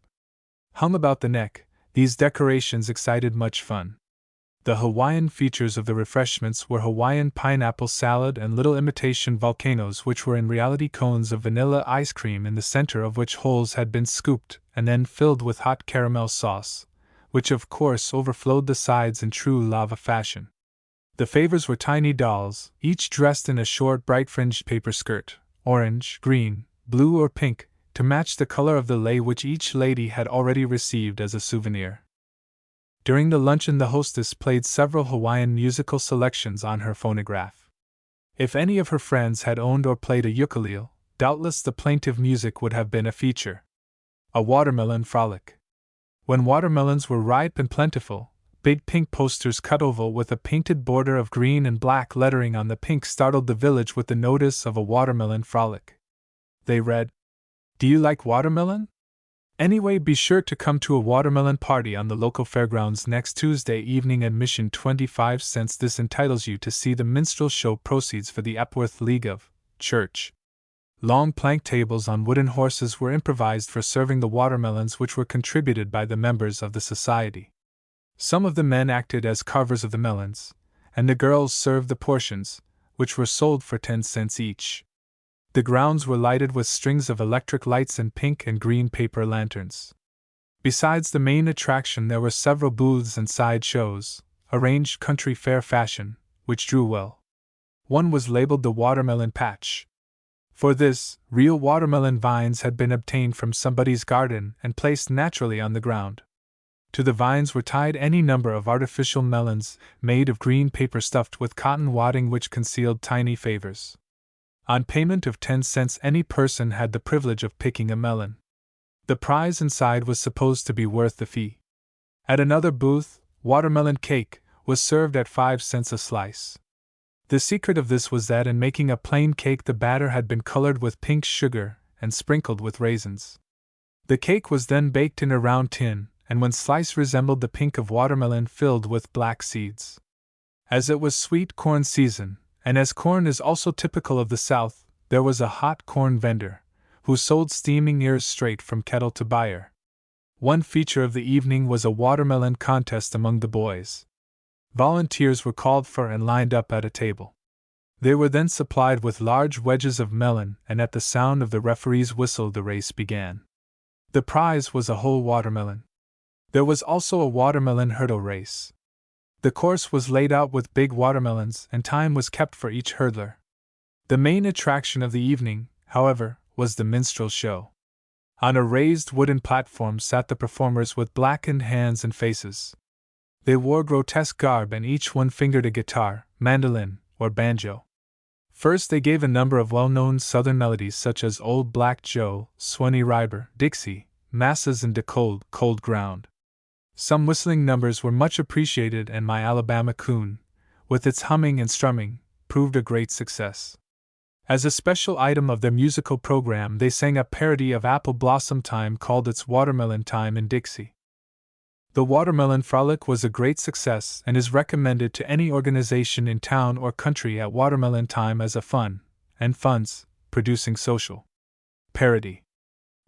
Hung about the neck, these decorations excited much fun. The Hawaiian features of the refreshments were Hawaiian pineapple salad and little imitation volcanoes which were in reality cones of vanilla ice cream in the center of which holes had been scooped and then filled with hot caramel sauce, which of course overflowed the sides in true lava fashion. The favors were tiny dolls, each dressed in a short bright-fringed paper skirt, orange, green, blue or pink, to match the color of the lei which each lady had already received as a souvenir. During the luncheon the hostess played several Hawaiian musical selections on her phonograph. If any of her friends had owned or played a ukulele, doubtless the plaintive music would have been a feature. A watermelon frolic. When watermelons were ripe and plentiful, big pink posters cut oval with a painted border of green and black lettering on the pink startled the village with the notice of a watermelon frolic. They read, "Do you like watermelon? Anyway, be sure to come to a watermelon party on the local fairgrounds next Tuesday evening. Admission 25 cents. This entitles you to see the minstrel show. Proceeds for the Epworth League of Church." Long plank tables on wooden horses were improvised for serving the watermelons, which were contributed by the members of the society. Some of the men acted as carvers of the melons, and the girls served the portions, which were sold for 10 cents each. The grounds were lighted with strings of electric lights and pink and green paper lanterns. Besides the main attraction, there were several booths and side shows, arranged country fair fashion, which drew well. One was labeled the Watermelon Patch. For this, real watermelon vines had been obtained from somebody's garden and placed naturally on the ground. To the vines were tied any number of artificial melons, made of green paper stuffed with cotton wadding which concealed tiny favors. On payment of 10 cents, any person had the privilege of picking a melon. The prize inside was supposed to be worth the fee. At another booth, watermelon cake was served at 5 cents a slice. The secret of this was that in making a plain cake, the batter had been colored with pink sugar and sprinkled with raisins. The cake was then baked in a round tin, and when sliced resembled the pink of watermelon filled with black seeds. As it was sweet corn season, and as corn is also typical of the South, there was a hot corn vendor, who sold steaming ears straight from kettle to buyer. One feature of the evening was a watermelon contest among the boys. Volunteers were called for and lined up at a table. They were then supplied with large wedges of melon, and at the sound of the referee's whistle the race began. The prize was a whole watermelon. There was also a watermelon hurdle race. The course was laid out with big watermelons, and time was kept for each hurdler. The main attraction of the evening, however, was the minstrel show. On a raised wooden platform sat the performers with blackened hands and faces. They wore grotesque garb, and each one fingered a guitar, mandolin, or banjo. First they gave a number of well-known Southern melodies such as Old Black Joe, Swanee River, Dixie, Masses and De Cold, Cold Ground. Some whistling numbers were much appreciated, and My Alabama Coon, with its humming and strumming, proved a great success. As a special item of their musical program, they sang a parody of Apple Blossom Time called It's Watermelon Time in Dixie. The Watermelon Frolic was a great success and is recommended to any organization in town or country at watermelon time as a fun, and funds, producing social parody.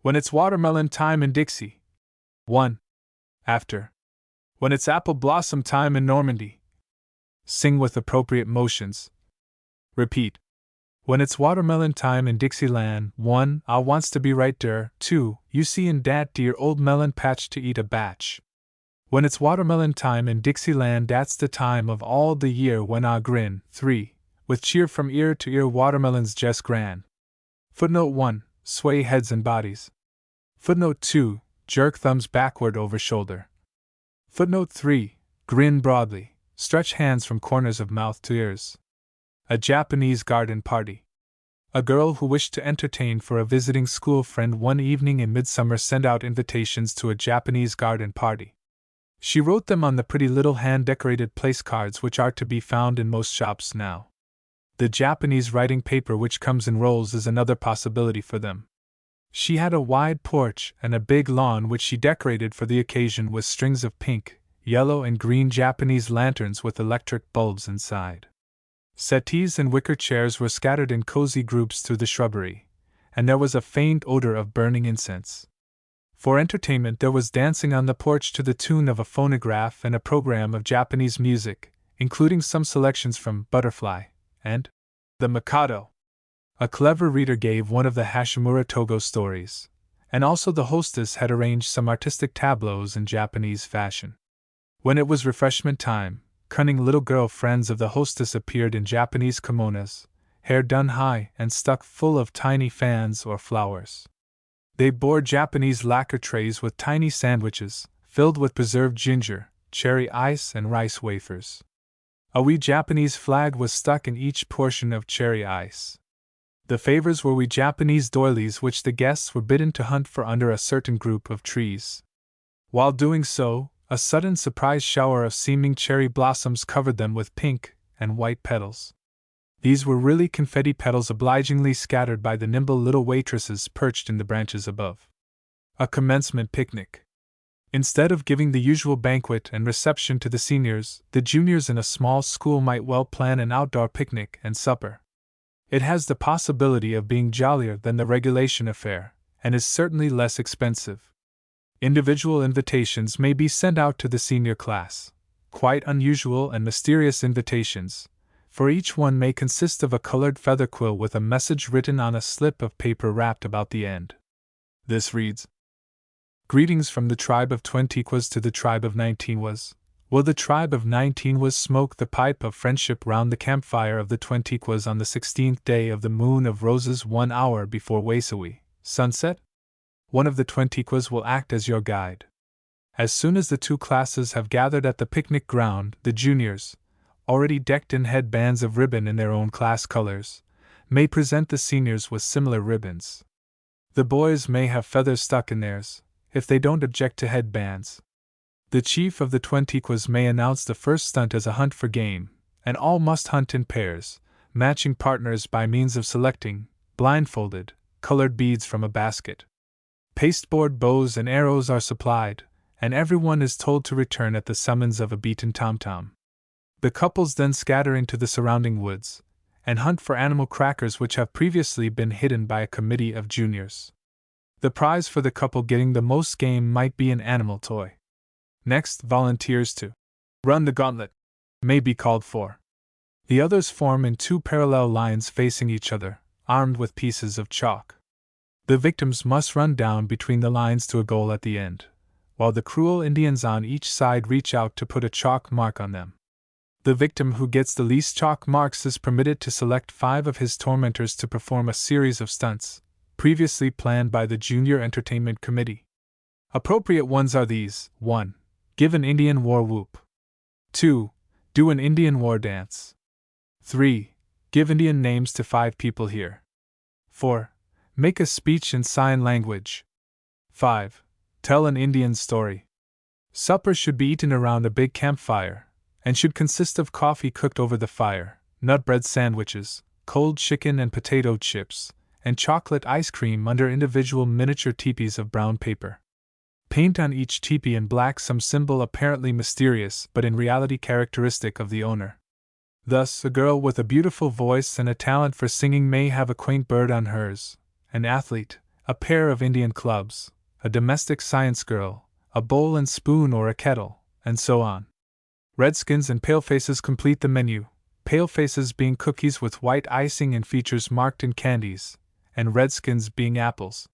When it's watermelon time in Dixie. 1. After. When it's apple blossom time in Normandy. Sing with appropriate motions. Repeat. When it's watermelon time in Dixieland. 1. I wants to be right there. 2. You see in dat dear old melon patch to eat a batch. When it's watermelon time in Dixieland, that's the time of all the year when I grin. 3. With cheer from ear to ear, watermelons just gran. Footnote 1. Sway heads and bodies. Footnote 2. Jerk thumbs backward over shoulder. Footnote 3. Grin broadly. Stretch hands from corners of mouth to ears. A Japanese garden party. A girl who wished to entertain for a visiting school friend one evening in midsummer sent out invitations to a Japanese garden party. She wrote them on the pretty little hand-decorated place cards which are to be found in most shops now. The Japanese writing paper which comes in rolls is another possibility for them. She had a wide porch and a big lawn which she decorated for the occasion with strings of pink, yellow, and green Japanese lanterns with electric bulbs inside. Settees and wicker chairs were scattered in cozy groups through the shrubbery, and there was a faint odor of burning incense. For entertainment there was dancing on the porch to the tune of a phonograph and a program of Japanese music, including some selections from Butterfly and The Mikado. A clever reader gave one of the Hashimura Togo stories, and also the hostess had arranged some artistic tableaus in Japanese fashion. When it was refreshment time, cunning little girl friends of the hostess appeared in Japanese kimonos, hair done high and stuck full of tiny fans or flowers. They bore Japanese lacquer trays with tiny sandwiches, filled with preserved ginger, cherry ice, and rice wafers. A wee Japanese flag was stuck in each portion of cherry ice. The favors were wee Japanese doilies which the guests were bidden to hunt for under a certain group of trees. While doing so, A sudden surprise shower of seeming cherry blossoms covered them with pink and white petals. These were really confetti petals obligingly scattered by the nimble little waitresses perched in the branches above. A commencement picnic. Instead of giving the usual banquet and reception to the seniors, the juniors in a small school might well plan an outdoor picnic and supper. It has the possibility of being jollier than the regulation affair, and is certainly less expensive. Individual invitations may be sent out to the senior class, quite unusual and mysterious invitations, for each one may consist of a colored feather quill with a message written on a slip of paper wrapped about the end. This reads: Greetings from the tribe of 20 to the tribe of 19 was. Will the tribe of 19 smoke the pipe of friendship round the campfire of the 20 on the 16th day of the moon of roses 1 hour before Waisawi, sunset? One of the 20 will act as your guide. As soon as the two classes have gathered at the picnic ground, the juniors, already decked in headbands of ribbon in their own class colors, may present the seniors with similar ribbons. The boys may have feathers stuck in theirs, if they don't object to headbands. The chief of the 20 may announce the first stunt as a hunt for game, and all must hunt in pairs, matching partners by means of selecting, blindfolded, colored beads from a basket. Pasteboard bows and arrows are supplied, and everyone is told to return at the summons of a beaten tom-tom. The couples then scatter into the surrounding woods, and hunt for animal crackers which have previously been hidden by a committee of juniors. The prize for the couple getting the most game might be an animal toy. Next, volunteers to run the gauntlet may be called for. The others form in 2 parallel lines facing each other, armed with pieces of chalk. The victims must run down between the lines to a goal at the end, while the cruel Indians on each side reach out to put a chalk mark on them. The victim who gets the least chalk marks is permitted to select 5 of his tormentors to perform a series of stunts, previously planned by the Junior Entertainment Committee. Appropriate ones are these: 1. Give an Indian war whoop. 2. Do an Indian war dance. 3. Give Indian names to 5 people here. 4. Make a speech in sign language. 5. Tell an Indian story. Supper should be eaten around a big campfire, and should consist of coffee cooked over the fire, nut bread sandwiches, cold chicken and potato chips, and chocolate ice cream under individual miniature teepees of brown paper. Paint on each teepee in black some symbol apparently mysterious but in reality characteristic of the owner. Thus, a girl with a beautiful voice and a talent for singing may have a quaint bird on hers, an athlete, a pair of Indian clubs, a domestic science girl, a bowl and spoon or a kettle, and so on. Redskins and palefaces complete the menu, palefaces being cookies with white icing and features marked in candies, and redskins being apples.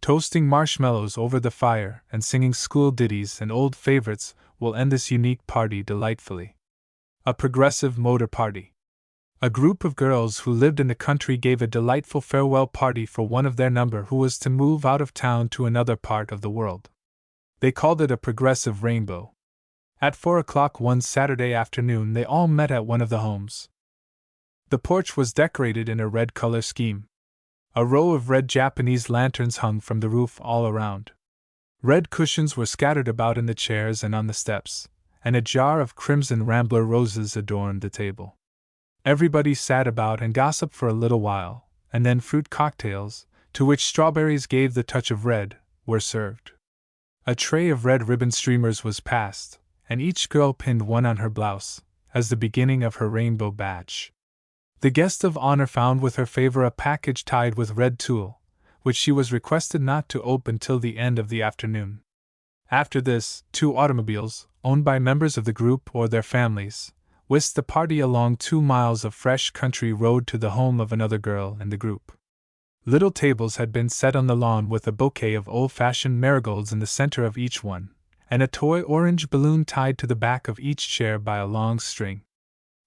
Toasting marshmallows over the fire and singing school ditties and old favorites will end this unique party delightfully. A progressive motor party. A group of girls who lived in the country gave a delightful farewell party for one of their number who was to move out of town to another part of the world. They called it a progressive rainbow. At 4 o'clock one Saturday afternoon they all met at one of the homes. The porch was decorated in a red color scheme. A row of red Japanese lanterns hung from the roof all around. Red cushions were scattered about in the chairs and on the steps, and a jar of crimson rambler roses adorned the table. Everybody sat about and gossiped for a little while, and then fruit cocktails, to which strawberries gave the touch of red, were served. A tray of red ribbon streamers was passed, and each girl pinned one on her blouse, as the beginning of her rainbow badge. The guest of honor found with her favor a package tied with red tulle, which she was requested not to open till the end of the afternoon. After this, 2 automobiles, owned by members of the group or their families, whisked the party along 2 miles of fresh country road to the home of another girl in the group. Little tables had been set on the lawn with a bouquet of old-fashioned marigolds in the center of each one, and a toy orange balloon tied to the back of each chair by a long string.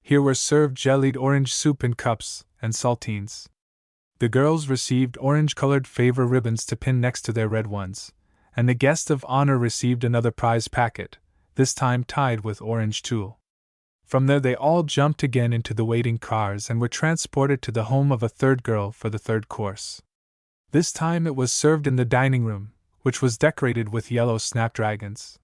Here were served jellied orange soup in cups, and saltines. The girls received orange-colored favor ribbons to pin next to their red ones, and the guest of honor received another prize packet, this time tied with orange tulle. From there they all jumped again into the waiting cars and were transported to the home of a third girl for the third course. This time it was served in the dining room, which was decorated with yellow snapdragons.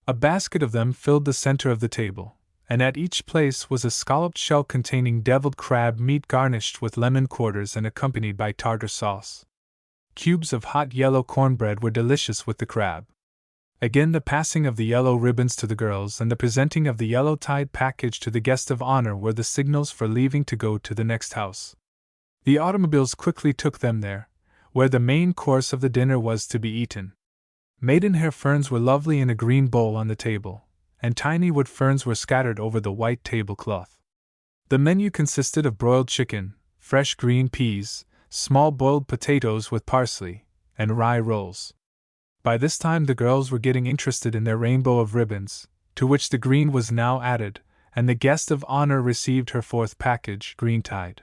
A basket of them filled the center of the table, and at each place was a scalloped shell containing deviled crab meat garnished with lemon quarters and accompanied by tartar sauce. Cubes of hot yellow cornbread were delicious with the crab. Again the passing of the yellow ribbons to the girls and the presenting of the yellow-tied package to the guest of honor were the signals for leaving to go to the next house. The automobiles quickly took them there, where the main course of the dinner was to be eaten. Maidenhair ferns were lovely in a green bowl on the table, and tiny wood ferns were scattered over the white tablecloth. The menu consisted of broiled chicken, fresh green peas, small boiled potatoes with parsley, and rye rolls. By this time the girls were getting interested in their rainbow of ribbons, to which the green was now added, and the guest of honor received her fourth package, green-tied.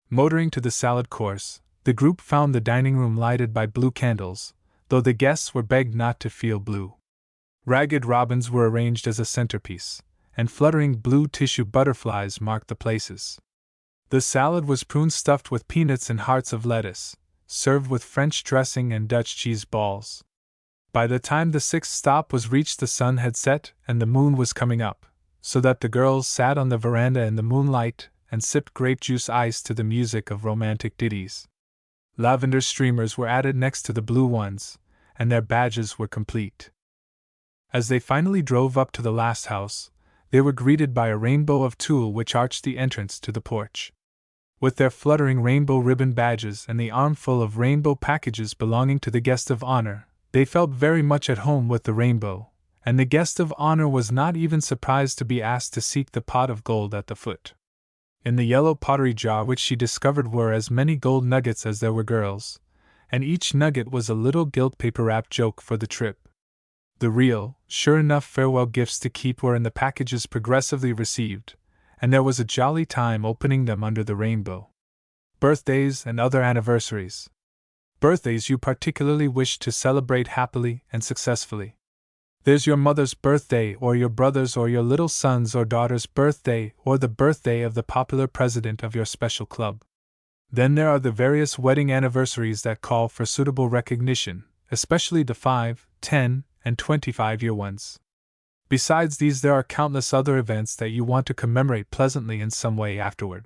Motoring to the salad course, the group found the dining room lighted by blue candles, though the guests were begged not to feel blue. Ragged robins were arranged as a centerpiece, and fluttering blue tissue butterflies marked the places. The salad was prune stuffed with peanuts and hearts of lettuce, served with French dressing and Dutch cheese balls. By the time the sixth stop was reached, the sun had set and the moon was coming up, so that the girls sat on the veranda in the moonlight and sipped grape juice ice to the music of romantic ditties. Lavender streamers were added next to the blue ones, and their badges were complete. As they finally drove up to the last house, they were greeted by a rainbow of tulle which arched the entrance to the porch. With their fluttering rainbow ribbon badges and the armful of rainbow packages belonging to the guest of honor, they felt very much at home with the rainbow, and the guest of honor was not even surprised to be asked to seek the pot of gold at the foot. In the yellow pottery jar which she discovered were as many gold nuggets as there were girls, and each nugget was a little gilt paper-wrapped joke for the trip. The real, sure enough farewell gifts to keep were in the packages progressively received, and there was a jolly time opening them under the rainbow. Birthdays and other anniversaries. Birthdays you particularly wished to celebrate happily and successfully. There's your mother's birthday, or your brother's or your little son's or daughter's birthday, or the birthday of the popular president of your special club. Then there are the various wedding anniversaries that call for suitable recognition, especially the 5, 10, and 25-year ones. Besides these, there are countless other events that you want to commemorate pleasantly in some way afterward.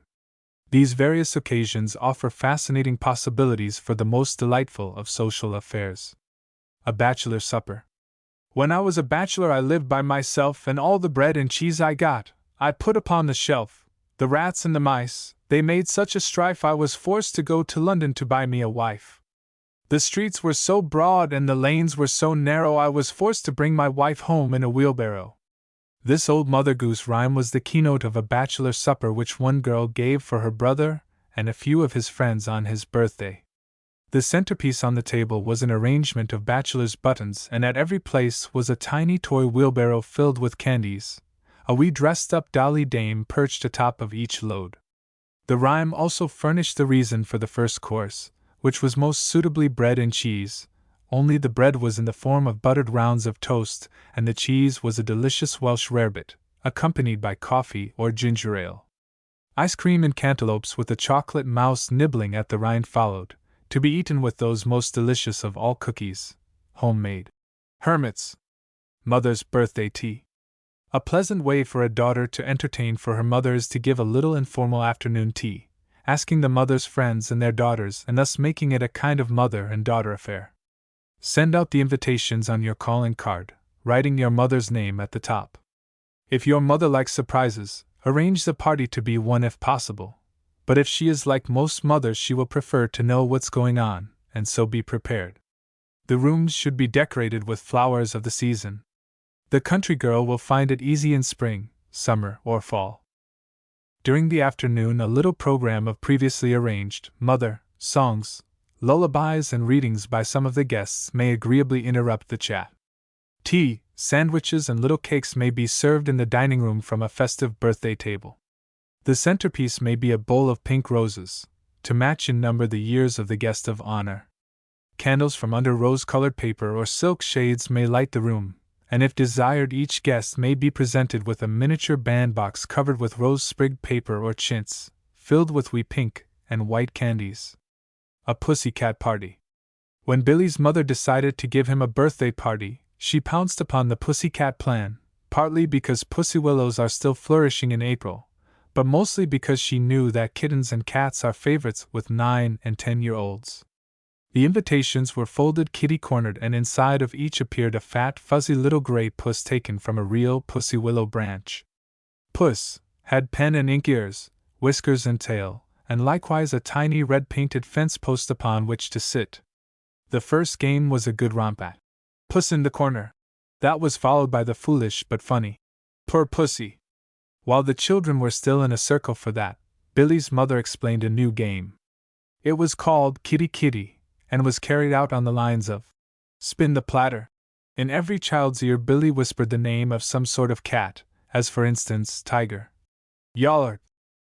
These various occasions offer fascinating possibilities for the most delightful of social affairs. A bachelor supper. When I was a bachelor I lived by myself, and all the bread and cheese I got, I put upon the shelf. The rats and the mice, they made such a strife I was forced to go to London to buy me a wife. The streets were so broad and the lanes were so narrow I was forced to bring my wife home in a wheelbarrow. This old Mother Goose rhyme was the keynote of a bachelor supper which one girl gave for her brother and a few of his friends on his birthday. The centerpiece on the table was an arrangement of bachelor's buttons, and at every place was a tiny toy wheelbarrow filled with candies, a wee dressed-up dolly dame perched atop of each load. The rhyme also furnished the reason for the first course, which was most suitably bread and cheese, only the bread was in the form of buttered rounds of toast, and the cheese was a delicious Welsh rarebit, accompanied by coffee or ginger ale. Ice cream and cantaloupes with a chocolate mouse nibbling at the rind followed, to be eaten with those most delicious of all cookies, homemade hermits. Mother's birthday tea. A pleasant way for a daughter to entertain for her mother is to give a little informal afternoon tea, asking the mother's friends and their daughters, and thus making it a kind of mother and daughter affair. Send out the invitations on your calling card, writing your mother's name at the top. If your mother likes surprises, arrange the party to be one if possible, but if she is like most mothers she will prefer to know what's going on, and so be prepared. The rooms should be decorated with flowers of the season. The country girl will find it easy in spring, summer, or fall. During the afternoon a little program of previously arranged mother songs, lullabies and readings by some of the guests may agreeably interrupt the chat. Tea, sandwiches and little cakes may be served in the dining room from a festive birthday table. The centerpiece may be a bowl of pink roses, to match in number the years of the guest of honor. Candles from under rose-colored paper or silk shades may light the room, and if desired each guest may be presented with a miniature bandbox covered with rose-sprigged paper or chintz, filled with wee pink and white candies. A pussycat party. When Billy's mother decided to give him a birthday party, She pounced upon the pussycat plan, partly because pussy willows are still flourishing in April, but mostly because she knew that kittens and cats are favorites with 9 and 10-year-olds. The invitations were folded kitty-cornered, and inside of each appeared a fat, fuzzy little gray puss taken from a real pussy willow branch. Puss had pen and ink ears, whiskers and tail, and likewise a tiny red painted fence post upon which to sit. The first game was a good romp at Puss in the Corner. That was followed by the foolish but funny Poor Pussy. While the children were still in a circle for that, Billy's mother explained a new game. It was called Kitty Kitty, and was carried out on the lines of Spin the Platter. In every child's ear Billy whispered the name of some sort of cat, as for instance Tiger, Yaller,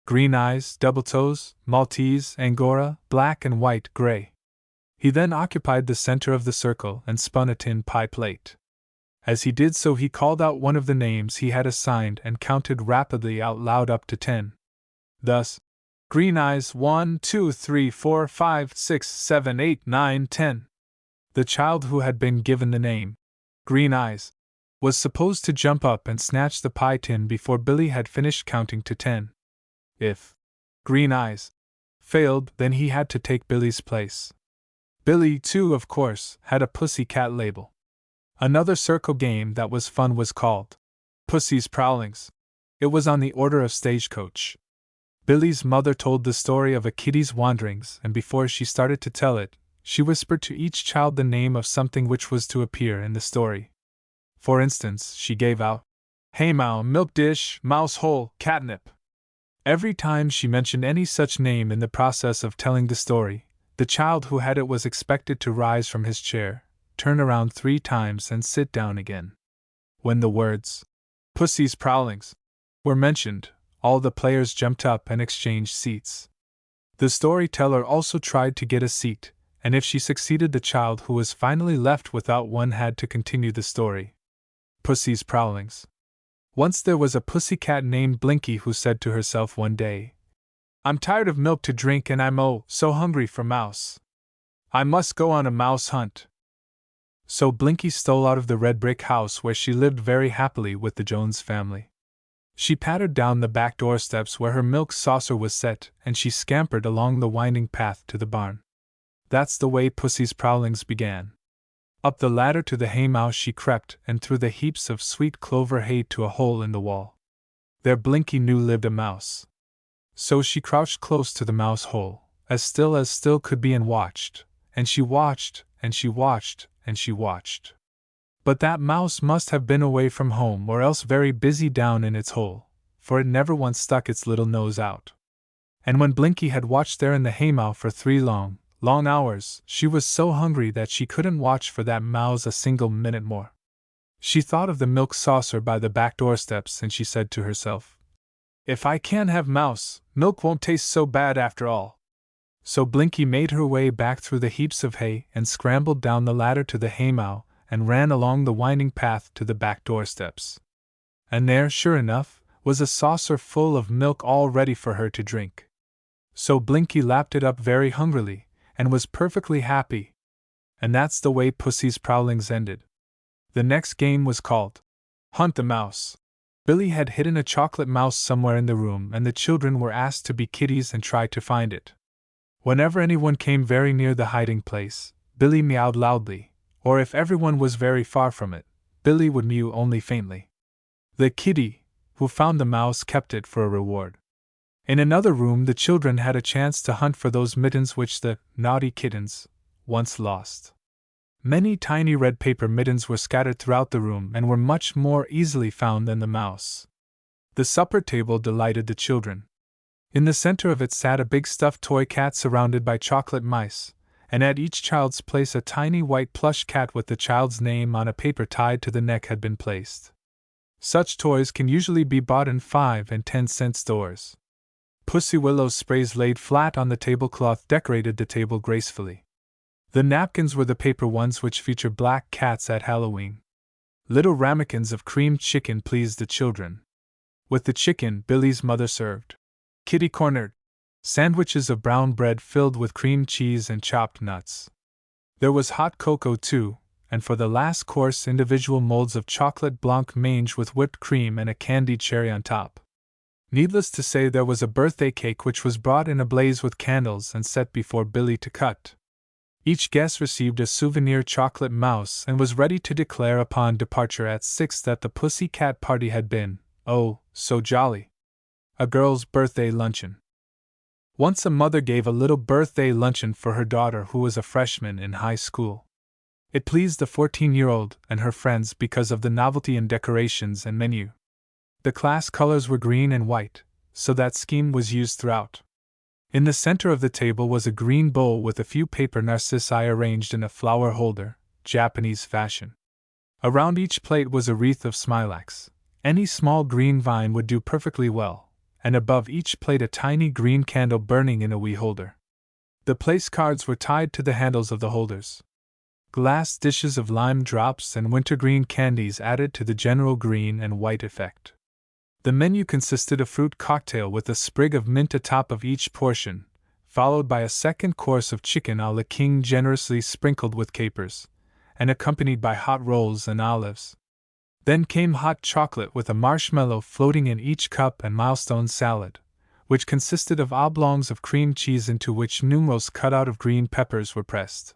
Green Eyes, Double Toes, Maltese, Angora, Black and White, Gray. He then occupied the center of the circle and spun a tin pie plate. As he did so he called out one of the names he had assigned and counted rapidly out loud up to 10. Thus, Green Eyes 1, 2, 3, 4, 5, 6, 7, 8, 9, 10. The child who had been given the name, Green Eyes, was supposed to jump up and snatch the pie tin before Billy had finished counting to 10. If Green Eyes failed, then he had to take Billy's place. Billy, too, of course, had a pussy cat label. Another circle game that was fun was called Pussy's Prowlings. It was on the order of Stagecoach. Billy's mother told the story of a kitty's wanderings, and before she started to tell it, she whispered to each child the name of something which was to appear in the story. For instance, she gave out Haymow, Milk Dish, Mouse Hole, Catnip. Every time she mentioned any such name in the process of telling the story, the child who had it was expected to rise from his chair, turn around 3 times and sit down again. When the words, Pussy's Prowlings, were mentioned, all the players jumped up and exchanged seats. The storyteller also tried to get a seat, and if she succeeded the child who was finally left without one had to continue the story. Pussy's Prowlings. Once there was a pussycat named Blinky who said to herself one day, I'm tired of milk to drink and I'm so hungry for mouse. I must go on a mouse hunt. So Blinky stole out of the red brick house where she lived very happily with the Jones family. She pattered down the back door steps where her milk saucer was set, and she scampered along the winding path to the barn. That's the way Pussy's Prowlings began. Up the ladder to the haymow she crept, and through the heaps of sweet clover hay to a hole in the wall. There Blinky knew lived a mouse. So she crouched close to the mouse hole, as still could be, and watched, and she watched, and she watched, and she watched. But that mouse must have been away from home or else very busy down in its hole, for it never once stuck its little nose out. And when Blinky had watched there in the haymow for 3 long hours, she was so hungry that she couldn't watch for that mouse a single minute more. She thought of the milk saucer by the back door steps, and she said to herself, If I can't have mouse, milk won't taste so bad after all. So Blinky made her way back through the heaps of hay and scrambled down the ladder to the haymow and ran along the winding path to the back door steps. And there, sure enough, was a saucer full of milk all ready for her to drink. So Blinky lapped it up very hungrily, and was perfectly happy. And that's the way Pussy's Prowlings ended. The next game was called Hunt the Mouse. Billy had hidden a chocolate mouse somewhere in the room, and the children were asked to be kitties and try to find it. Whenever anyone came very near the hiding place, Billy meowed loudly, or if everyone was very far from it, Billy would mew only faintly. The kitty who found the mouse kept it for a reward. In another room the children had a chance to hunt for those mittens which the naughty kittens once lost. Many tiny red paper mittens were scattered throughout the room and were much more easily found than the mouse. The supper table delighted the children. In the center of it sat a big stuffed toy cat surrounded by chocolate mice, and at each child's place a tiny white plush cat with the child's name on a paper tied to the neck had been placed. Such toys can usually be bought in 5 and 10-cent stores. Pussy Willow's sprays laid flat on the tablecloth decorated the table gracefully. The napkins were the paper ones which feature black cats at Halloween. Little ramekins of creamed chicken pleased the children. With the chicken, Billy's mother served kitty-cornered sandwiches of brown bread filled with cream cheese and chopped nuts. There was hot cocoa too, and for the last course individual molds of chocolate blanc mange with whipped cream and a candied cherry on top. Needless to say, there was a birthday cake which was brought in a blaze with candles and set before Billy to cut. Each guest received a souvenir chocolate mouse and was ready to declare upon departure at 6 that the Pussy Cat party had been, oh, so jolly. A girl's birthday luncheon. Once a mother gave a little birthday luncheon for her daughter who was a freshman in high school. It pleased the 14-year-old and her friends because of the novelty in decorations and menu. The class colors were green and white, so that scheme was used throughout. In the center of the table was a green bowl with a few paper narcissi arranged in a flower holder, Japanese fashion. Around each plate was a wreath of smilax. Any small green vine would do perfectly well, and above each plate a tiny green candle burning in a wee holder. The place cards were tied to the handles of the holders. Glass dishes of lime drops and wintergreen candies added to the general green and white effect. The menu consisted of fruit cocktail with a sprig of mint atop of each portion, followed by a second course of chicken a la king generously sprinkled with capers, and accompanied by hot rolls and olives. Then came hot chocolate with a marshmallow floating in each cup and milestone salad, which consisted of oblongs of cream cheese into which numerals cut out of green peppers were pressed.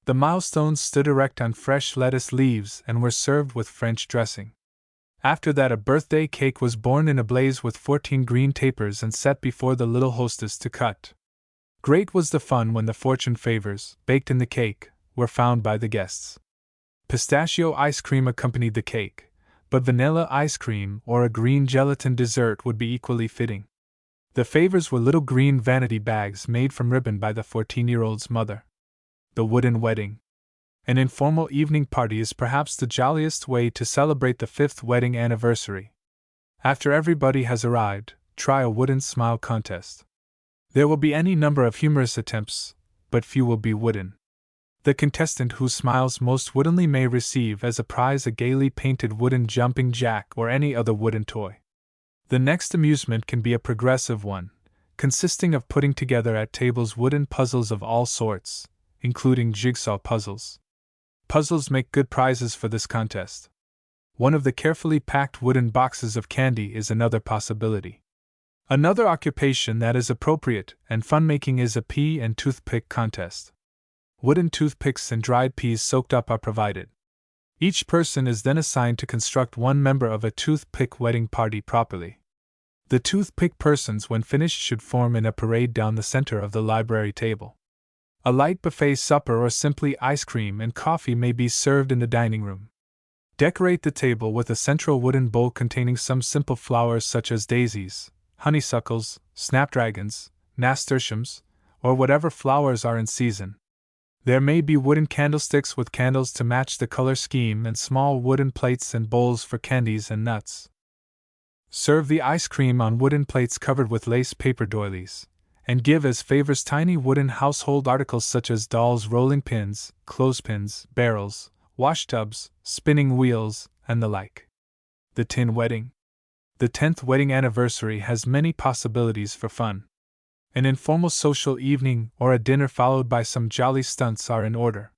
The milestones stood erect on fresh lettuce leaves and were served with French dressing. After that a birthday cake was borne in a blaze with 14 green tapers and set before the little hostess to cut. Great was the fun when the fortune favors, baked in the cake, were found by the guests. Pistachio ice cream accompanied the cake, but vanilla ice cream or a green gelatin dessert would be equally fitting. The favors were little green vanity bags made from ribbon by the 14-year-old's mother. The wooden wedding. An informal evening party is perhaps the jolliest way to celebrate the 5th wedding anniversary. After everybody has arrived, try a wooden smile contest. There will be any number of humorous attempts, but few will be wooden. The contestant who smiles most woodenly may receive as a prize a gaily painted wooden jumping jack or any other wooden toy. The next amusement can be a progressive one, consisting of putting together at tables wooden puzzles of all sorts, including jigsaw puzzles. Puzzles make good prizes for this contest. One of the carefully packed wooden boxes of candy is another possibility. Another occupation that is appropriate and fun-making is a pea and toothpick contest. Wooden toothpicks and dried peas soaked up are provided. Each person is then assigned to construct one member of a toothpick wedding party properly. The toothpick persons, when finished, should form in a parade down the center of the library table. A light buffet supper or simply ice cream and coffee may be served in the dining room. Decorate the table with a central wooden bowl containing some simple flowers such as daisies, honeysuckles, snapdragons, nasturtiums, or whatever flowers are in season. There may be wooden candlesticks with candles to match the color scheme and small wooden plates and bowls for candies and nuts. Serve the ice cream on wooden plates covered with lace paper doilies, and give as favors tiny wooden household articles such as dolls' rolling pins, clothespins, barrels, washtubs, spinning wheels, and the like. The tin wedding. The 10th wedding anniversary has many possibilities for fun. An informal social evening or a dinner followed by some jolly stunts are in order.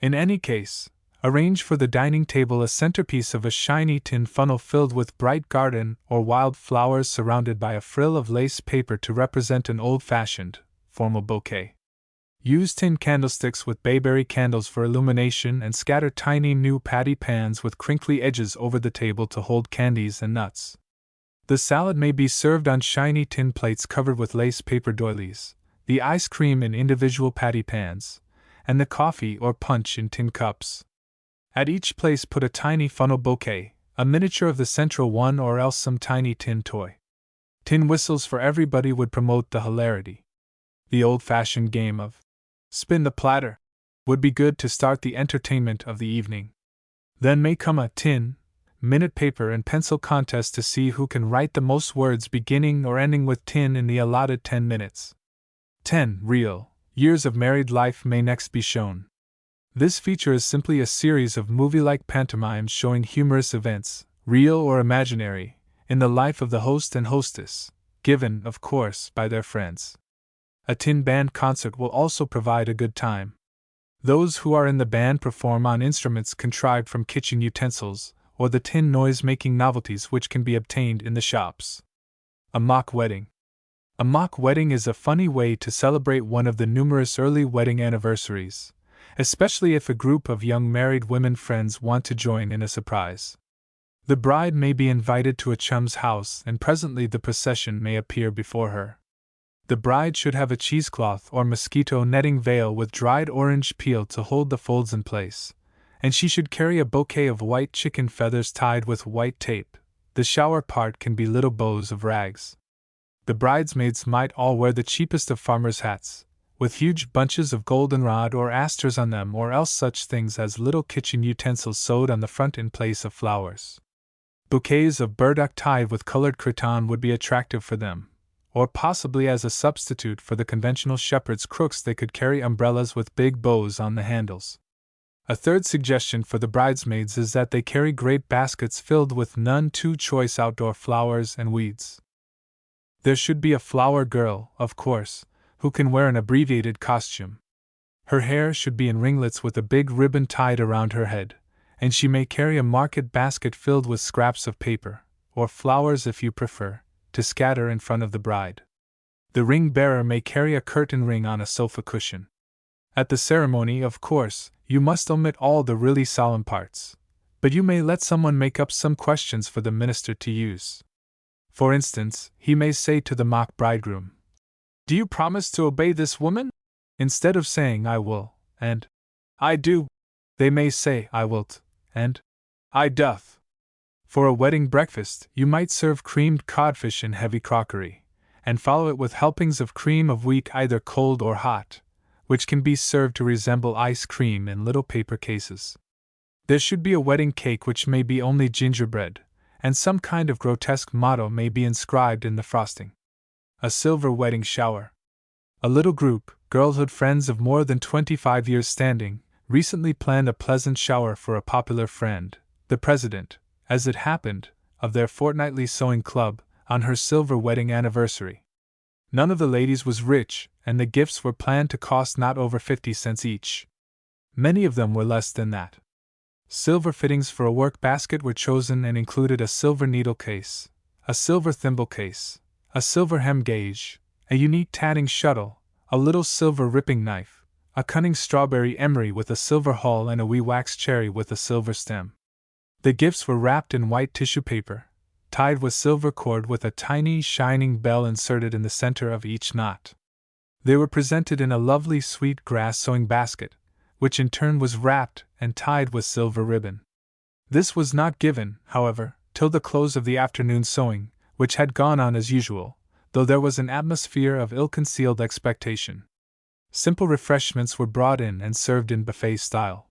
In any case, arrange for the dining table a centerpiece of a shiny tin funnel filled with bright garden or wild flowers surrounded by a frill of lace paper to represent an old-fashioned, formal bouquet. Use tin candlesticks with bayberry candles for illumination and scatter tiny new patty pans with crinkly edges over the table to hold candies and nuts. The salad may be served on shiny tin plates covered with lace paper doilies, the ice cream in individual patty pans, and the coffee or punch in tin cups. At each place put a tiny funnel bouquet, a miniature of the central one, or else some tiny tin toy. Tin whistles for everybody would promote the hilarity. The old-fashioned game of spin the platter would be good to start the entertainment of the evening. Then may come a tin, minute paper and pencil contest to see who can write the most words beginning or ending with tin in the allotted 10 minutes. 10 real years of married life may next be shown. This feature is simply a series of movie-like pantomimes showing humorous events, real or imaginary, in the life of the host and hostess, given, of course, by their friends. A tin band concert will also provide a good time. Those who are in the band perform on instruments contrived from kitchen utensils, or the tin noise-making novelties which can be obtained in the shops. A mock wedding. A mock wedding is a funny way to celebrate one of the numerous early wedding anniversaries, especially if a group of young married women friends want to join in a surprise. The bride may be invited to a chum's house, and presently the procession may appear before her. The bride should have a cheesecloth or mosquito netting veil with dried orange peel to hold the folds in place, and she should carry a bouquet of white chicken feathers tied with white tape. The shower part can be little bows of rags. The bridesmaids might all wear the cheapest of farmers' hats, with huge bunches of goldenrod or asters on them, or else such things as little kitchen utensils sewed on the front in place of flowers. Bouquets of burdock tied with colored cretonne would be attractive for them, or possibly as a substitute for the conventional shepherd's crooks they could carry umbrellas with big bows on the handles. A third suggestion for the bridesmaids is that they carry great baskets filled with none too choice outdoor flowers and weeds. There should be a flower girl, of course, who can wear an abbreviated costume. Her hair should be in ringlets with a big ribbon tied around her head, and she may carry a market basket filled with scraps of paper, or flowers if you prefer, to scatter in front of the bride. The ring bearer may carry a curtain ring on a sofa cushion. At the ceremony, of course, you must omit all the really solemn parts, but you may let someone make up some questions for the minister to use. For instance, he may say to the mock bridegroom, "Do you promise to obey this woman?" Instead of saying "I will," and "I do," they may say "I wilt," and "I doth." For a wedding breakfast, you might serve creamed codfish in heavy crockery, and follow it with helpings of cream of wheat either cold or hot, which can be served to resemble ice cream in little paper cases. There should be a wedding cake which may be only gingerbread, and some kind of grotesque motto may be inscribed in the frosting. A silver wedding shower. A little group, girlhood friends of more than 25 years standing, recently planned a pleasant shower for a popular friend, the president, as it happened, of their fortnightly sewing club, on her silver wedding anniversary. None of the ladies was rich, and the gifts were planned to cost not over 50 cents each. Many of them were less than that. Silver fittings for a work basket were chosen and included a silver needle case, a silver thimble case, a silver hem gauge, a unique tatting shuttle, a little silver ripping knife, a cunning strawberry emery with a silver hull, and a wee wax cherry with a silver stem. The gifts were wrapped in white tissue paper, tied with silver cord with a tiny shining bell inserted in the center of each knot. They were presented in a lovely sweet grass sewing basket, which in turn was wrapped and tied with silver ribbon. This was not given, however, till the close of the afternoon sewing, which had gone on as usual, though there was an atmosphere of ill-concealed expectation. Simple refreshments were brought in and served in buffet style.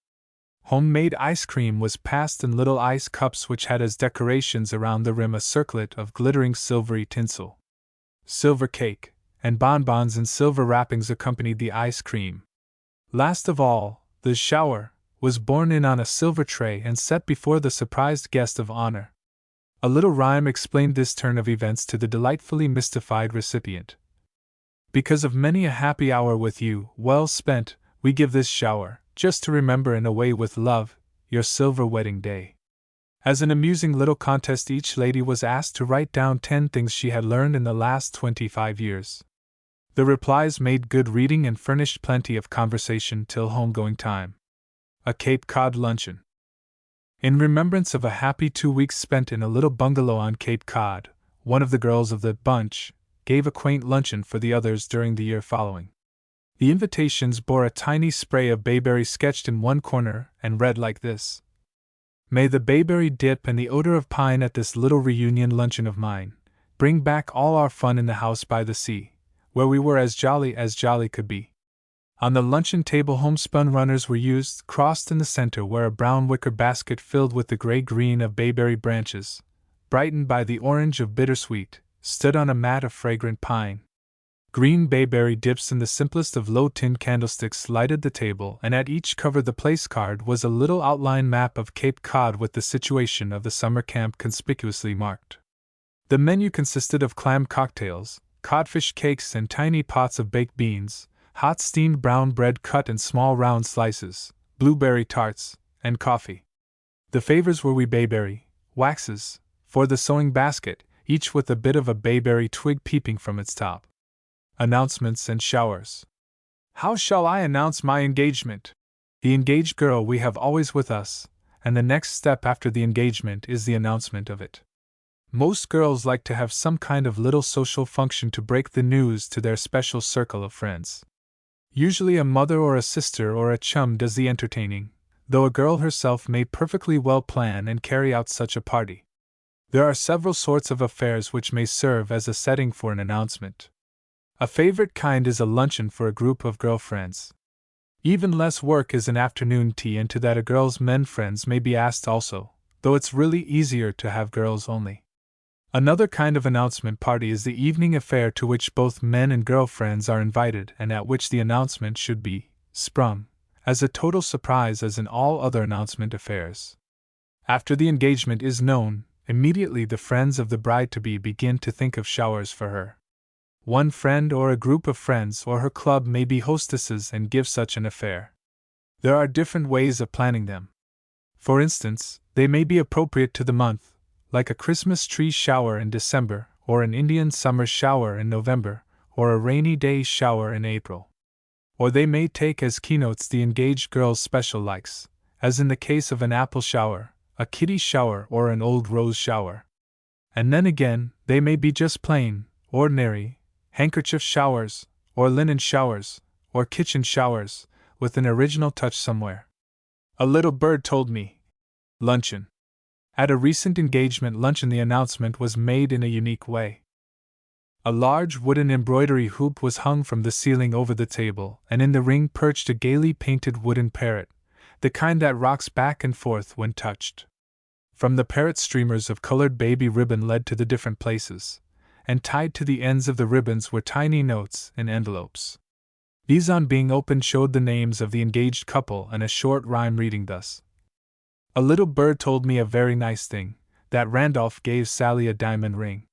Homemade ice cream was passed in little ice cups which had as decorations around the rim a circlet of glittering silvery tinsel. Silver cake and bonbons in silver wrappings accompanied the ice cream. Last of all, the shower was borne in on a silver tray and set before the surprised guest of honor. A little rhyme explained this turn of events to the delightfully mystified recipient. Because of many a happy hour with you, well spent, we give this shower, just to remember in a way with love, your silver wedding day. As an amusing little contest, each lady was asked to write down 10 things she had learned in the last 25 years. The replies made good reading and furnished plenty of conversation till home-going time. A Cape Cod luncheon. In remembrance of a happy 2 weeks spent in a little bungalow on Cape Cod, one of the girls of the bunch gave a quaint luncheon for the others during the year following. The invitations bore a tiny spray of bayberry sketched in one corner and read like this: "May the bayberry dip and the odor of pine at this little reunion luncheon of mine bring back all our fun in the house by the sea, where we were as jolly could be." On the luncheon table homespun runners were used, crossed in the center where a brown wicker basket filled with the gray-green of bayberry branches, brightened by the orange of bittersweet, stood on a mat of fragrant pine. Green bayberry dips in the simplest of low tin candlesticks lighted the table, and at each cover the place card was a little outline map of Cape Cod with the situation of the summer camp conspicuously marked. The menu consisted of clam cocktails, codfish cakes, and tiny pots of baked beans, hot steamed brown bread cut in small round slices, blueberry tarts, and coffee. The favors were wee bayberry waxes for the sewing basket, each with a bit of a bayberry twig peeping from its top. Announcements and showers. How shall I announce my engagement? The engaged girl we have always with us, and the next step after the engagement is the announcement of it. Most girls like to have some kind of little social function to break the news to their special circle of friends. Usually a mother or a sister or a chum does the entertaining, though a girl herself may perfectly well plan and carry out such a party. There are several sorts of affairs which may serve as a setting for an announcement. A favorite kind is a luncheon for a group of girl friends. Even less work is an afternoon tea, and to that a girl's men friends may be asked also, though it's really easier to have girls only. Another kind of announcement party is the evening affair to which both men and girl friends are invited, and at which the announcement should be sprung as a total surprise as in all other announcement affairs. After the engagement is known, immediately the friends of the bride-to-be begin to think of showers for her. One friend or a group of friends or her club may be hostesses and give such an affair. There are different ways of planning them. For instance, they may be appropriate to the month, like a Christmas tree shower in December, or an Indian summer shower in November, or a rainy day shower in April. Or they may take as keynotes the engaged girl's special likes, as in the case of an apple shower, a kitty shower, or an old rose shower. And then again, they may be just plain, ordinary, handkerchief showers, or linen showers, or kitchen showers, with an original touch somewhere. A little bird told me. Luncheon. At a recent engagement luncheon the announcement was made in a unique way. A large wooden embroidery hoop was hung from the ceiling over the table, and in the ring perched a gaily painted wooden parrot, the kind that rocks back and forth when touched. From the parrot streamers of colored baby ribbon led to the different places, and tied to the ends of the ribbons were tiny notes in envelopes. These on being opened showed the names of the engaged couple and a short rhyme reading thus. A little bird told me a very nice thing, that Randolph gave Sally a diamond ring.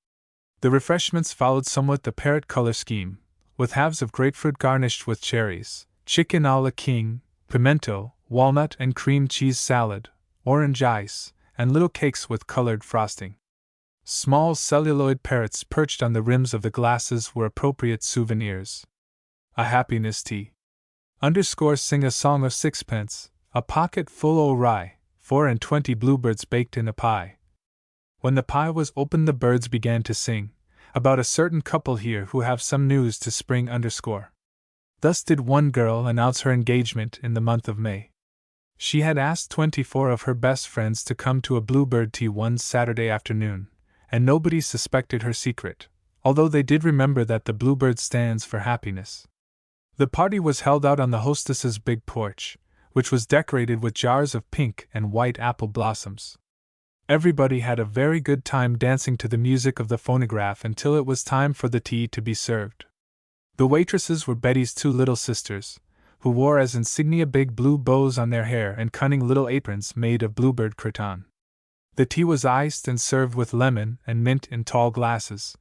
The refreshments followed somewhat the parrot color scheme, with halves of grapefruit garnished with cherries, chicken a la king, pimento, walnut and cream cheese salad, orange ice, and little cakes with colored frosting. Small celluloid parrots perched on the rims of the glasses were appropriate souvenirs. A happiness tea. Sing a song of sixpence, a pocket full o' rye, 4 and 20 bluebirds baked in a pie. When the pie was opened the birds began to sing, about a certain couple here who have some news to spring . Thus did one girl announce her engagement in the month of May. She had asked 24 of her best friends to come to a bluebird tea one Saturday afternoon, and nobody suspected her secret, although they did remember that the bluebird stands for happiness. The party was held out on the hostess's big porch, which was decorated with jars of pink and white apple blossoms. Everybody had a very good time dancing to the music of the phonograph until it was time for the tea to be served. The waitresses were Betty's 2 little sisters, who wore as insignia big blue bows on their hair and cunning little aprons made of bluebird cretonne. The tea was iced and served with lemon and mint in tall glasses.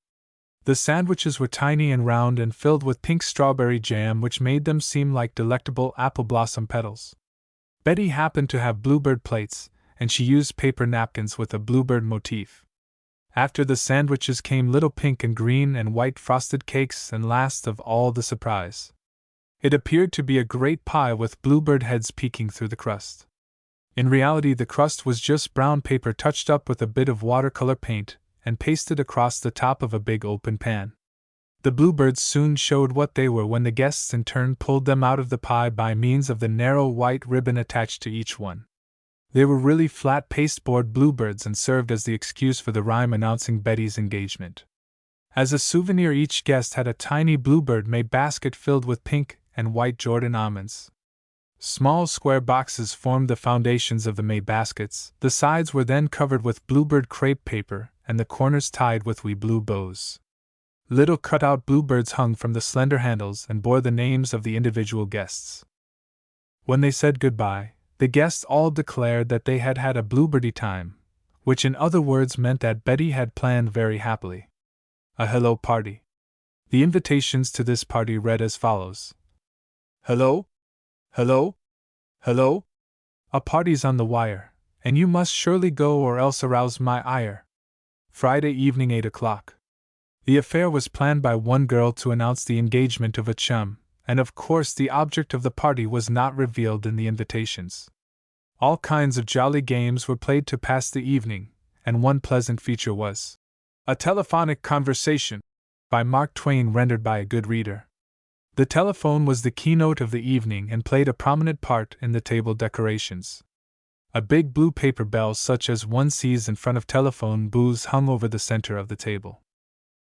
The sandwiches were tiny and round and filled with pink strawberry jam, which made them seem like delectable apple blossom petals. Betty happened to have bluebird plates, and she used paper napkins with a bluebird motif. After the sandwiches came little pink and green and white frosted cakes, and last of all the surprise. It appeared to be a great pie with bluebird heads peeking through the crust. In reality the crust was just brown paper touched up with a bit of watercolor paint and pasted across the top of a big open pan. The bluebirds soon showed what they were when the guests in turn pulled them out of the pie by means of the narrow white ribbon attached to each one. They were really flat pasteboard bluebirds and served as the excuse for the rhyme announcing Betty's engagement. As a souvenir each guest had a tiny bluebird-made basket filled with pink and white Jordan almonds. Small square boxes formed the foundations of the May baskets, the sides were then covered with bluebird crepe paper and the corners tied with wee blue bows. Little cut-out bluebirds hung from the slender handles and bore the names of the individual guests. When they said goodbye, the guests all declared that they had had a bluebirdy time, which in other words meant that Betty had planned very happily. A hello party. The invitations to this party read as follows. Hello? Hello? Hello? A party's on the wire, and you must surely go or else arouse my ire. Friday evening, 8 o'clock. The affair was planned by one girl to announce the engagement of a chum, and of course the object of the party was not revealed in the invitations. All kinds of jolly games were played to pass the evening, and one pleasant feature was a telephonic conversation by Mark Twain rendered by a good reader. The telephone was the keynote of the evening and played a prominent part in the table decorations. A big blue paper bell such as one sees in front of telephone booths hung over the center of the table.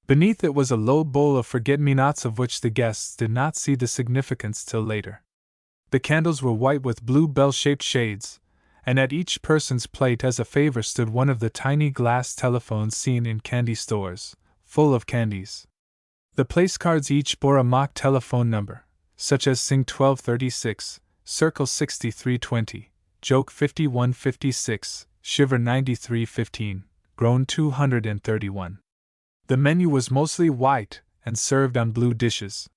Beneath it was a low bowl of forget-me-nots of which the guests did not see the significance till later. The candles were white with blue bell-shaped shades, and at each person's plate as a favor stood one of the tiny glass telephones seen in candy stores, full of candies. The place cards each bore a mock telephone number, such as Sing 1236, Circle 6320, Joke 5156, Shiver 9315, Groan 231. The menu was mostly white and served on blue dishes.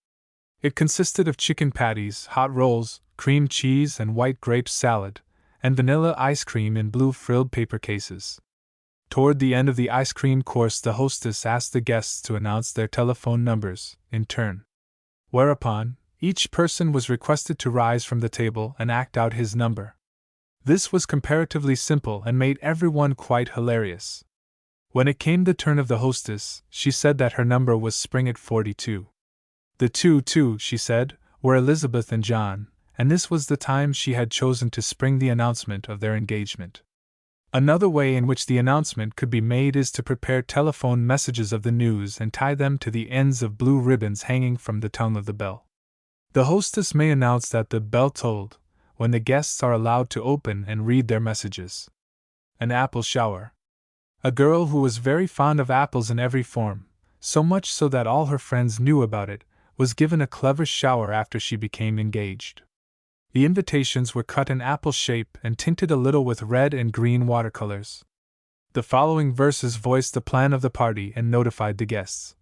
It consisted of chicken patties, hot rolls, cream cheese and white grape salad, and vanilla ice cream in blue frilled paper cases. Toward the end of the ice cream course, the hostess asked the guests to announce their telephone numbers, in turn. Whereupon, each person was requested to rise from the table and act out his number. This was comparatively simple and made everyone quite hilarious. When it came the turn of the hostess, she said that her number was spring at 42. The two, she said, were Elizabeth and John, and this was the time she had chosen to spring the announcement of their engagement. Another way in which the announcement could be made is to prepare telephone messages of the news and tie them to the ends of blue ribbons hanging from the tongue of the bell. The hostess may announce that the bell tolled, when the guests are allowed to open and read their messages. An apple shower. A girl who was very fond of apples in every form, so much so that all her friends knew about it, was given a clever shower after she became engaged. The invitations were cut in apple shape and tinted a little with red and green watercolors. The following verses voiced the plan of the party and notified the guests.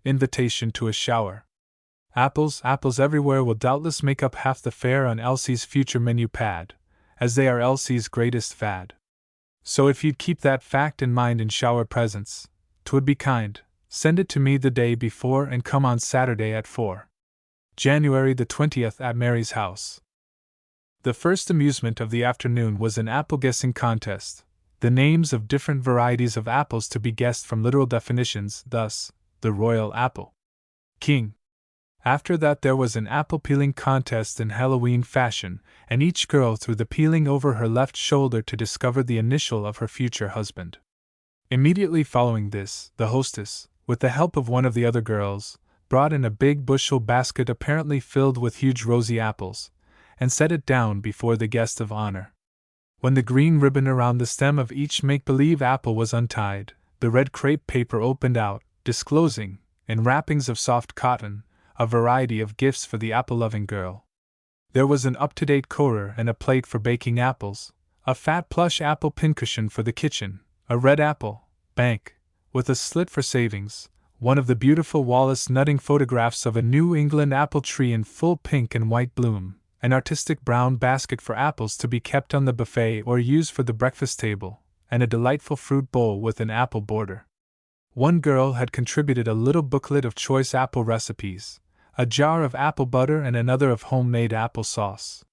Invitation to a shower. Apples, apples everywhere will doubtless make up half the fare on Elsie's future menu pad, as they are Elsie's greatest fad. So if you'd keep that fact in mind in shower presents, 'twould be kind. Send it to me the day before and come on Saturday at 4. January the 20th at Mary's house. The first amusement of the afternoon was an apple guessing contest, the names of different varieties of apples to be guessed from literal definitions, thus, the royal apple. King. After that there was an apple peeling contest in Halloween fashion, and each girl threw the peeling over her left shoulder to discover the initial of her future husband. Immediately following this, the hostess, with the help of one of the other girls, brought in a big bushel basket apparently filled with huge rosy apples, and set it down before the guest of honor. When the green ribbon around the stem of each make-believe apple was untied, the red crepe paper opened out, disclosing, in wrappings of soft cotton, a variety of gifts for the apple-loving girl. There was an up-to-date corer and a plate for baking apples, a fat plush apple pincushion for the kitchen, a red apple bank, with a slit for savings, one of the beautiful Wallace Nutting photographs of a New England apple tree in full pink and white bloom, an artistic brown basket for apples to be kept on the buffet or used for the breakfast table, and a delightful fruit bowl with an apple border. One girl had contributed a little booklet of choice apple recipes, a jar of apple butter and another of homemade apple sauce.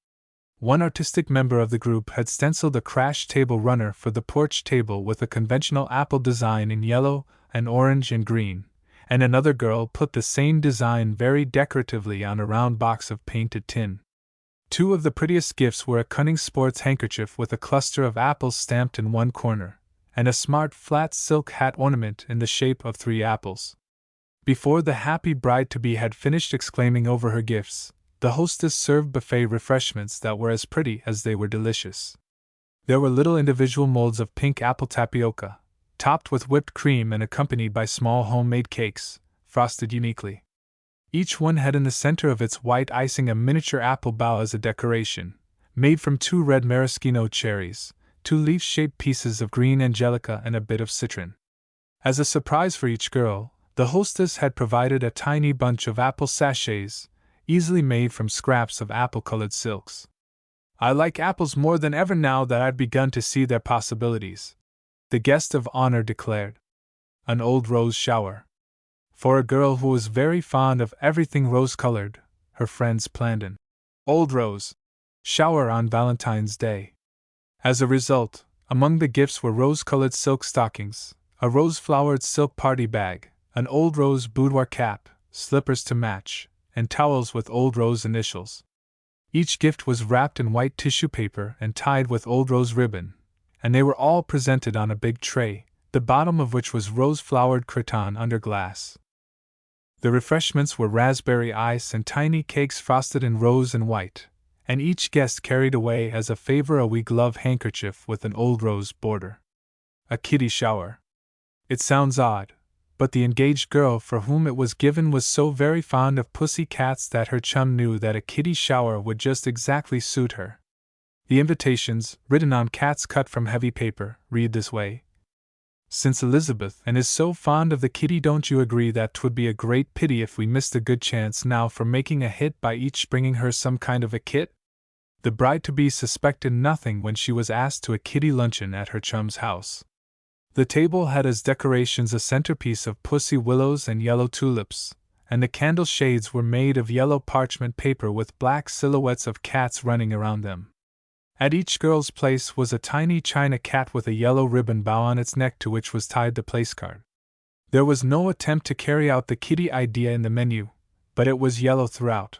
One artistic member of the group had stenciled a crash table runner for the porch table with a conventional apple design in yellow and orange and green, and another girl put the same design very decoratively on a round box of painted tin. Two of the prettiest gifts were a cunning sports handkerchief with a cluster of apples stamped in one corner, and a smart flat silk hat ornament in the shape of 3 apples. Before the happy bride-to-be had finished exclaiming over her gifts, the hostess served buffet refreshments that were as pretty as they were delicious. There were little individual molds of pink apple tapioca, topped with whipped cream and accompanied by small homemade cakes, frosted uniquely. Each one had in the center of its white icing a miniature apple bough as a decoration, made from 2 red maraschino cherries, 2 leaf-shaped pieces of green angelica and a bit of citron. As a surprise for each girl, the hostess had provided a tiny bunch of apple sachets, easily made from scraps of apple-colored silks. I like apples more than ever now that I've begun to see their possibilities, the guest of honor declared. An old rose shower. For a girl who was very fond of everything rose-colored, her friends planned an old rose shower on Valentine's Day. As a result, among the gifts were rose-colored silk stockings, a rose-flowered silk party bag, an old rose boudoir cap, slippers to match, and towels with old rose initials. Each gift was wrapped in white tissue paper and tied with old rose ribbon, and they were all presented on a big tray, the bottom of which was rose-flowered cretonne under glass. The refreshments were raspberry ice and tiny cakes frosted in rose and white, and each guest carried away as a favor a wee glove handkerchief with an old rose border. A kitty shower. It sounds odd, but the engaged girl for whom it was given was so very fond of pussy cats that her chum knew that a kitty shower would just exactly suit her. The invitations, written on cats cut from heavy paper, read this way: Since Elizabeth and is so fond of the kitty, don't you agree that 'twould be a great pity if we missed a good chance now for making a hit by each bringing her some kind of a kit? The bride-to-be suspected nothing when she was asked to a kitty luncheon at her chum's house. The table had as decorations a centerpiece of pussy willows and yellow tulips, and the candle shades were made of yellow parchment paper with black silhouettes of cats running around them. At each girl's place was a tiny china cat with a yellow ribbon bow on its neck to which was tied the place card. There was no attempt to carry out the kitty idea in the menu, but it was yellow throughout.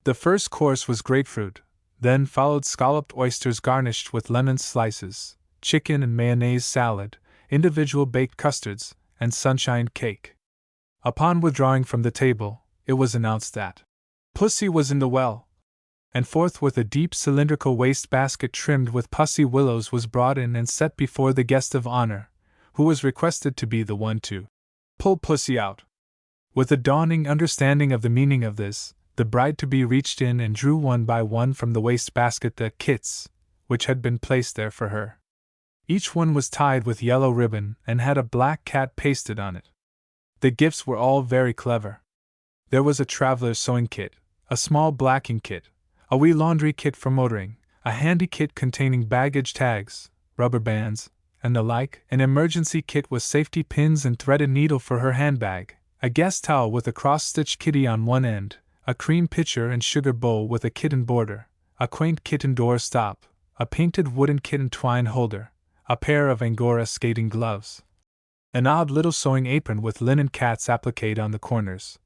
The first course was grapefruit, then followed scalloped oysters garnished with lemon slices, chicken and mayonnaise salad, individual baked custards, and sunshine cake. Upon withdrawing from the table, it was announced that Pussy was in the well, and forthwith a deep cylindrical waste basket trimmed with pussy willows was brought in and set before the guest of honor, who was requested to be the one to pull pussy out. With a dawning understanding of the meaning of this, the bride-to-be reached in and drew one by one from the wastebasket the kits, which had been placed there for her. Each one was tied with yellow ribbon and had a black cat pasted on it. The gifts were all very clever. There was a traveler's sewing kit, a small blacking kit, a wee laundry kit for motoring, a handy kit containing baggage tags, rubber bands, and the like, an emergency kit with safety pins and threaded needle for her handbag, a guest towel with a cross-stitched kitty on one end, a cream pitcher and sugar bowl with a kitten border, a quaint kitten door stop, a painted wooden kitten twine holder, a pair of Angora skating gloves, an odd little sewing apron with linen cats appliqued on the corners,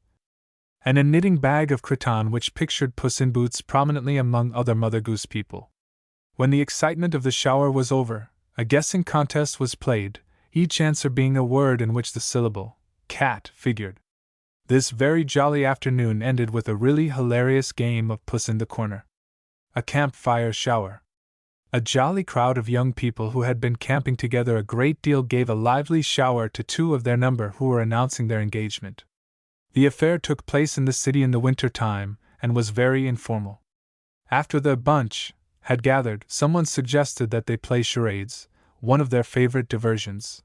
and a knitting bag of cretonne which pictured Puss in Boots prominently among other Mother Goose people. When the excitement of the shower was over, a guessing contest was played, each answer being a word in which the syllable cat figured. This very jolly afternoon ended with a really hilarious game of Puss in the Corner. A campfire shower. A jolly crowd of young people who had been camping together a great deal gave a lively shower to two of their number who were announcing their engagement. The affair took place in the city in the winter time, and was very informal. After the bunch had gathered, someone suggested that they play charades, one of their favorite diversions.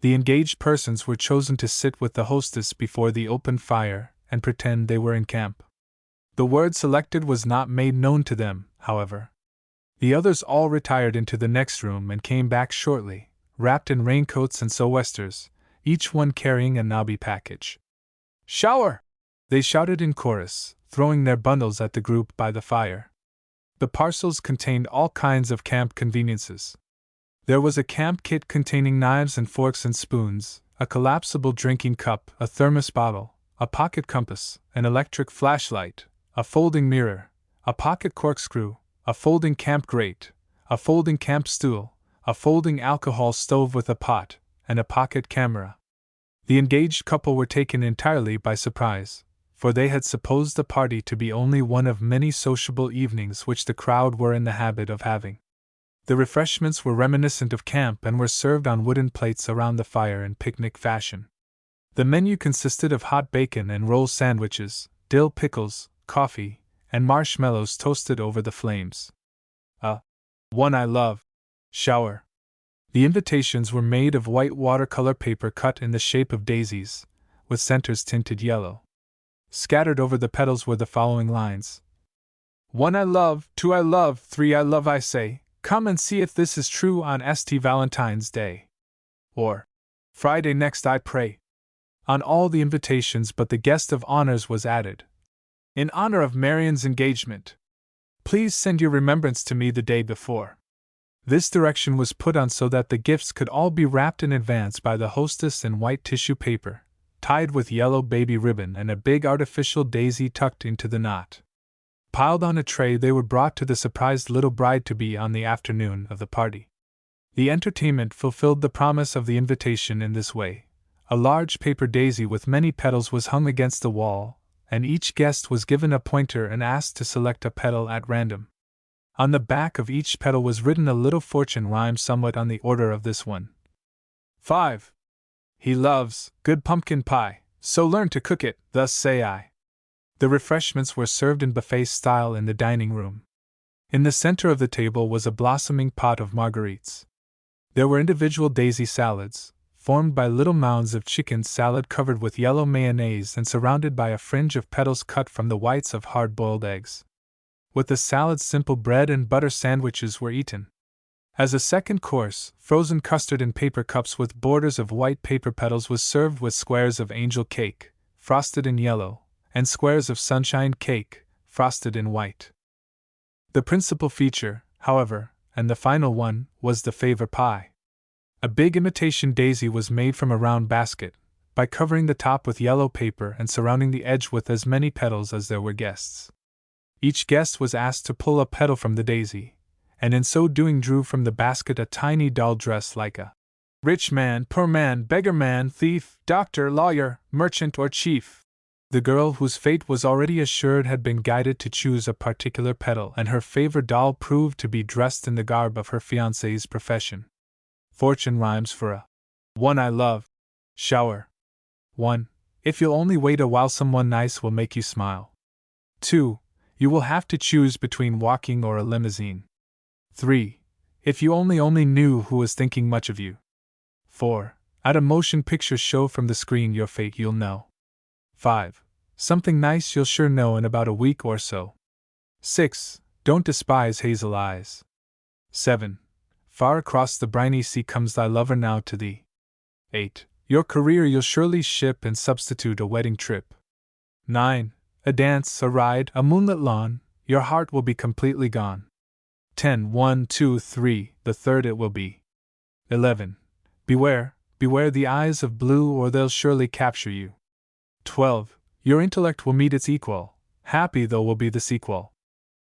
The engaged persons were chosen to sit with the hostess before the open fire and pretend they were in camp. The word selected was not made known to them, however. The others all retired into the next room and came back shortly, wrapped in raincoats and sou'westers, each one carrying a knobby package. "Shower!" they shouted in chorus, throwing their bundles at the group by the fire. The parcels contained all kinds of camp conveniences. There was a camp kit containing knives and forks and spoons, a collapsible drinking cup, a thermos bottle, a pocket compass, an electric flashlight, a folding mirror, a pocket corkscrew, a folding camp grate, a folding camp stool, a folding alcohol stove with a pot, and a pocket camera. The engaged couple were taken entirely by surprise, for they had supposed the party to be only one of many sociable evenings which the crowd were in the habit of having. The refreshments were reminiscent of camp and were served on wooden plates around the fire in picnic fashion. The menu consisted of hot bacon and roll sandwiches, dill pickles, coffee, and marshmallows toasted over the flames. One I love, shower. The invitations were made of white watercolor paper cut in the shape of daisies, with centers tinted yellow. Scattered over the petals were the following lines: 1 I love, 2 I love, 3 I love I say, come and see if this is true on St. Valentine's Day. Or, Friday next I pray. On all the invitations but the guest of honors was added. In honor of Marian's engagement, please send your remembrance to me the day before. This direction was put on so that the gifts could all be wrapped in advance by the hostess in white tissue paper, tied with yellow baby ribbon and a big artificial daisy tucked into the knot. Piled on a tray, they were brought to the surprised little bride-to-be on the afternoon of the party. The entertainment fulfilled the promise of the invitation in this way. A large paper daisy with many petals was hung against the wall, and each guest was given a pointer and asked to select a petal at random. On the back of each petal was written a little fortune rhyme somewhat on the order of this one. 5. He loves good pumpkin pie, so learn to cook it, thus say I. The refreshments were served in buffet style in the dining room. In the center of the table was a blossoming pot of marguerites. There were individual daisy salads, formed by little mounds of chicken salad covered with yellow mayonnaise and surrounded by a fringe of petals cut from the whites of hard-boiled eggs. With the salad, simple bread and butter sandwiches were eaten. As a second course, frozen custard in paper cups with borders of white paper petals was served with squares of angel cake, frosted in yellow, and squares of sunshine cake, frosted in white. The principal feature, however, and the final one, was the favor pie. A big imitation daisy was made from a round basket, by covering the top with yellow paper and surrounding the edge with as many petals as there were guests. Each guest was asked to pull a petal from the daisy, and in so doing drew from the basket a tiny doll dressed like a rich man, poor man, beggar man, thief, doctor, lawyer, merchant, or chief. The girl whose fate was already assured had been guided to choose a particular petal, and her favorite doll proved to be dressed in the garb of her fiancé's profession. Fortune rhymes for a 1 I love. Shower. 1. If you'll only wait a while, someone nice will make you smile. 2. You will have to choose between walking or a limousine. 3. If you only knew who was thinking much of you. 4. At a motion picture show from the screen your fate you'll know. 5. Something nice you'll sure know in about a week or so. 6. Don't despise hazel eyes. 7. Far across the briny sea comes thy lover now to thee. 8. Your career you'll surely ship and substitute a wedding trip. 9. A dance, a ride, a moonlit lawn, your heart will be completely gone. 10. 1, 2, 3, the third it will be. 11. Beware, beware the eyes of blue, or they'll surely capture you. 12. Your intellect will meet its equal, happy though will be the sequel.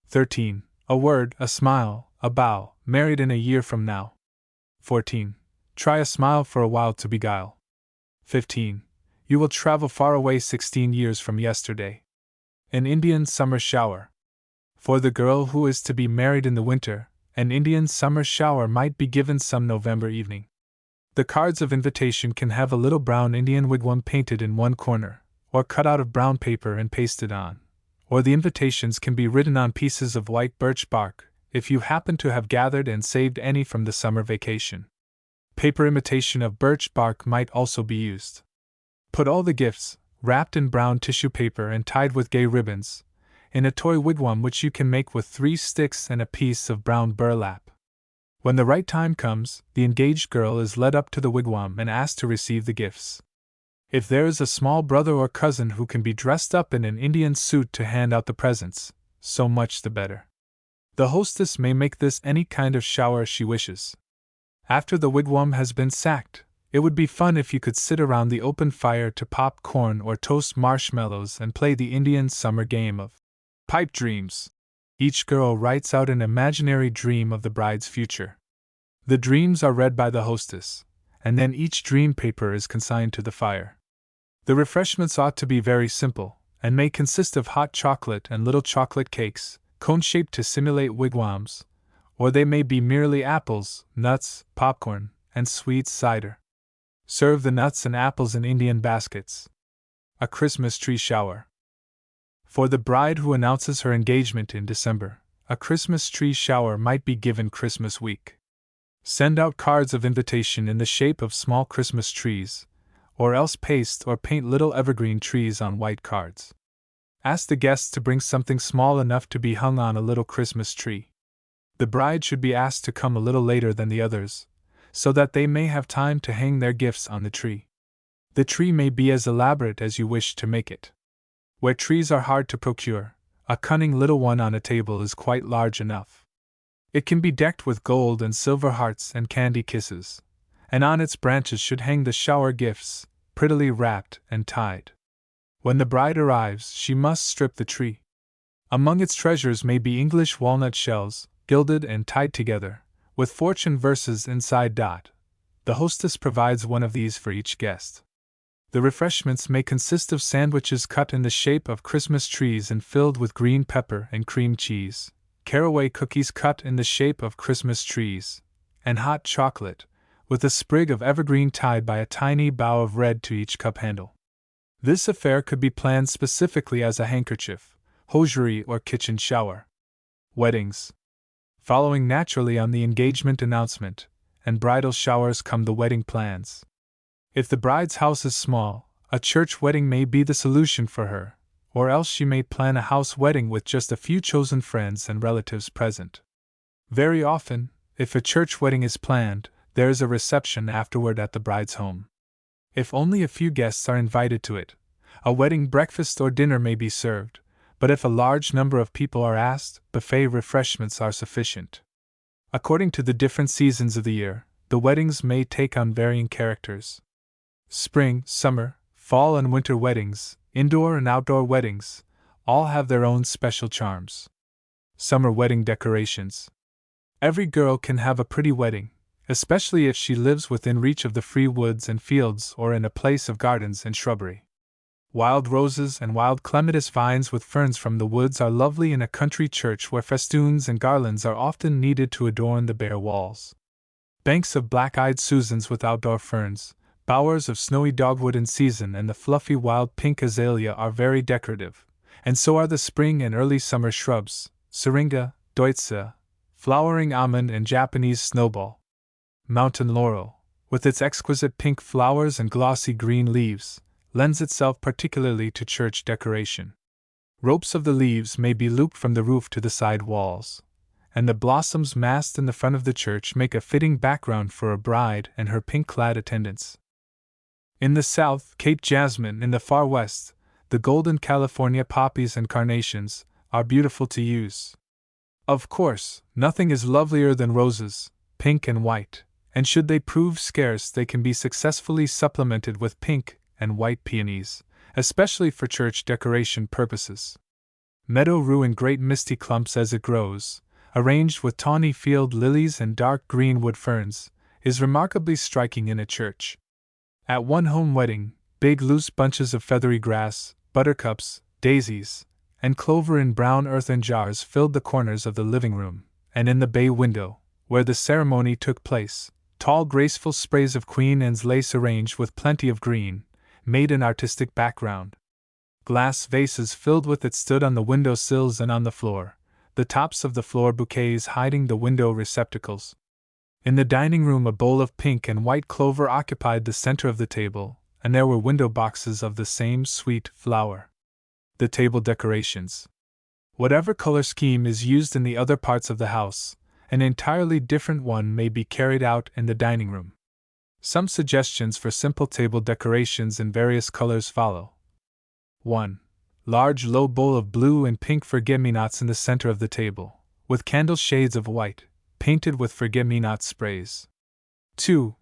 13. A word, a smile, a bow, married in a year from now. 14. Try a smile for a while to beguile. 15. You will travel far away 16 years from yesterday. An Indian summer shower. For the girl who is to be married in the winter, an Indian summer shower might be given some November evening. The cards of invitation can have a little brown Indian wigwam painted in one corner, or cut out of brown paper and pasted on, or the invitations can be written on pieces of white birch bark, if you happen to have gathered and saved any from the summer vacation. Paper imitation of birch bark might also be used. Put all the gifts, wrapped in brown tissue paper and tied with gay ribbons, in a toy wigwam which you can make with 3 sticks and a piece of brown burlap. When the right time comes, the engaged girl is led up to the wigwam and asked to receive the gifts. If there is a small brother or cousin who can be dressed up in an Indian suit to hand out the presents, so much the better. The hostess may make this any kind of shower she wishes. After the wigwam has been sacked, it would be fun if you could sit around the open fire to pop corn or toast marshmallows and play the Indian summer game of pipe dreams. Each girl writes out an imaginary dream of the bride's future. The dreams are read by the hostess, and then each dream paper is consigned to the fire. The refreshments ought to be very simple, and may consist of hot chocolate and little chocolate cakes, cone-shaped to simulate wigwams, or they may be merely apples, nuts, popcorn, and sweet cider. Serve the nuts and apples in Indian baskets. A Christmas tree shower. For the bride who announces her engagement in December, a Christmas tree shower might be given Christmas week. Send out cards of invitation in the shape of small Christmas trees, or else paste or paint little evergreen trees on white cards. Ask the guests to bring something small enough to be hung on a little Christmas tree. The bride should be asked to come a little later than the others, so that they may have time to hang their gifts on the tree. The tree may be as elaborate as you wish to make it. Where trees are hard to procure, a cunning little one on a table is quite large enough. It can be decked with gold and silver hearts and candy kisses, and on its branches should hang the shower gifts, prettily wrapped and tied. When the bride arrives, she must strip the tree. Among its treasures may be English walnut shells, gilded and tied together, with fortune verses inside. The hostess provides one of these for each guest. The refreshments may consist of sandwiches cut in the shape of Christmas trees and filled with green pepper and cream cheese, caraway cookies cut in the shape of Christmas trees, and hot chocolate, with a sprig of evergreen tied by a tiny bough of red to each cup handle. This affair could be planned specifically as a handkerchief, hosiery, or kitchen shower. Weddings. Following naturally on the engagement announcement and bridal showers come the wedding plans. If the bride's house is small, a church wedding may be the solution for her, or else she may plan a house wedding with just a few chosen friends and relatives present. Very often, if a church wedding is planned, there is a reception afterward at the bride's home. If only a few guests are invited to it, a wedding breakfast or dinner may be served, but if a large number of people are asked, buffet refreshments are sufficient. According to the different seasons of the year, the weddings may take on varying characters. Spring, summer, fall, and winter weddings, indoor and outdoor weddings, all have their own special charms. Summer wedding decorations. Every girl can have a pretty wedding, especially if she lives within reach of the free woods and fields or in a place of gardens and shrubbery. Wild roses and wild clematis vines with ferns from the woods are lovely in a country church where festoons and garlands are often needed to adorn the bare walls. Banks of black-eyed Susans with outdoor ferns, bowers of snowy dogwood in season, and the fluffy wild pink azalea are very decorative, and so are the spring and early summer shrubs, syringa, deutze, flowering almond, and Japanese snowball. Mountain laurel, with its exquisite pink flowers and glossy green leaves, lends itself particularly to church decoration. Ropes of the leaves may be looped from the roof to the side walls, and the blossoms massed in the front of the church make a fitting background for a bride and her pink-clad attendants. In the south, Cape jasmine; in the far west, the golden California poppies and carnations are beautiful to use. Of course, nothing is lovelier than roses, pink and white, and should they prove scarce, they can be successfully supplemented with pink and white peonies, especially for church decoration purposes. Meadow rue in great misty clumps as it grows, arranged with tawny field lilies and dark green wood ferns, is remarkably striking in a church. At one home wedding, big loose bunches of feathery grass, buttercups, daisies, and clover in brown earthen jars filled the corners of the living room, and in the bay window, where the ceremony took place, tall graceful sprays of Queen Anne's lace arranged with plenty of green made an artistic background. Glass vases filled with it stood on the window sills and on the floor, the tops of the floor bouquets hiding the window receptacles. In the dining room a bowl of pink and white clover occupied the center of the table, and there were window boxes of the same sweet flower. The table decorations. Whatever color scheme is used in the other parts of the house, an entirely different one may be carried out in the dining room. Some suggestions for simple table decorations in various colors follow. 1. Large low bowl of blue and pink forget-me-nots in the center of the table, with candle shades of white, painted with forget-me-not sprays. 2.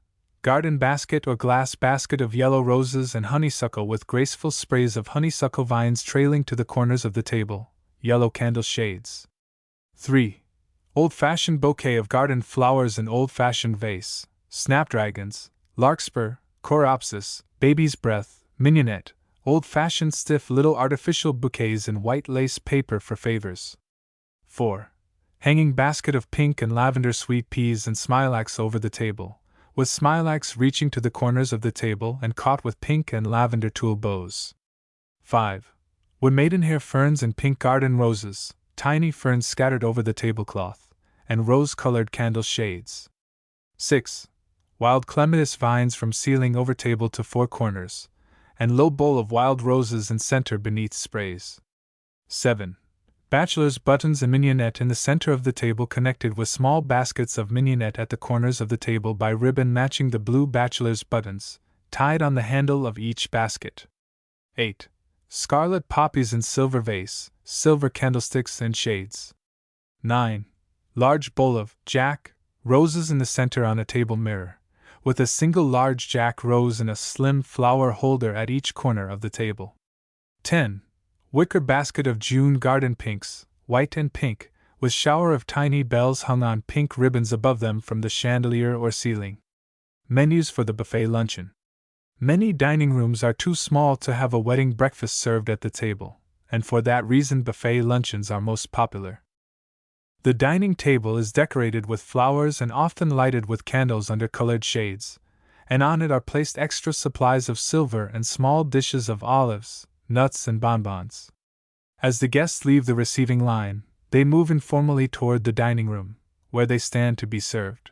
Garden basket or glass basket of yellow roses and honeysuckle with graceful sprays of honeysuckle vines trailing to the corners of the table, yellow candle shades. 3. Old-fashioned bouquet of garden flowers in old-fashioned vase, snapdragons, larkspur, coreopsis, baby's breath, mignonette, old-fashioned stiff little artificial bouquets in white lace paper for favors. 4. Hanging basket of pink and lavender sweet peas and smilax over the table, with smilax reaching to the corners of the table and caught with pink and lavender tulle bows. 5. Wood maidenhair ferns and pink garden roses, tiny ferns scattered over the tablecloth, and rose-colored candle shades. 6. Wild clematis vines from ceiling over table to four corners, and low bowl of wild roses in center beneath sprays. 7. Bachelor's buttons and mignonette in the center of the table, connected with small baskets of mignonette at the corners of the table by ribbon matching the blue bachelor's buttons, tied on the handle of each basket. 8. Scarlet poppies in silver vase, silver candlesticks and shades. 9. Large bowl of Jack roses in the center on a table mirror, with a single large Jack rose in a slim flower holder at each corner of the table. 10. Wicker basket of June garden pinks, white and pink, with shower of tiny bells hung on pink ribbons above them from the chandelier or ceiling. Menus for the buffet luncheon. Many dining rooms are too small to have a wedding breakfast served at the table, and for that reason buffet luncheons are most popular. The dining table is decorated with flowers and often lighted with candles under colored shades, and on it are placed extra supplies of silver and small dishes of olives, nuts, and bonbons. As the guests leave the receiving line, they move informally toward the dining room, where they stand to be served.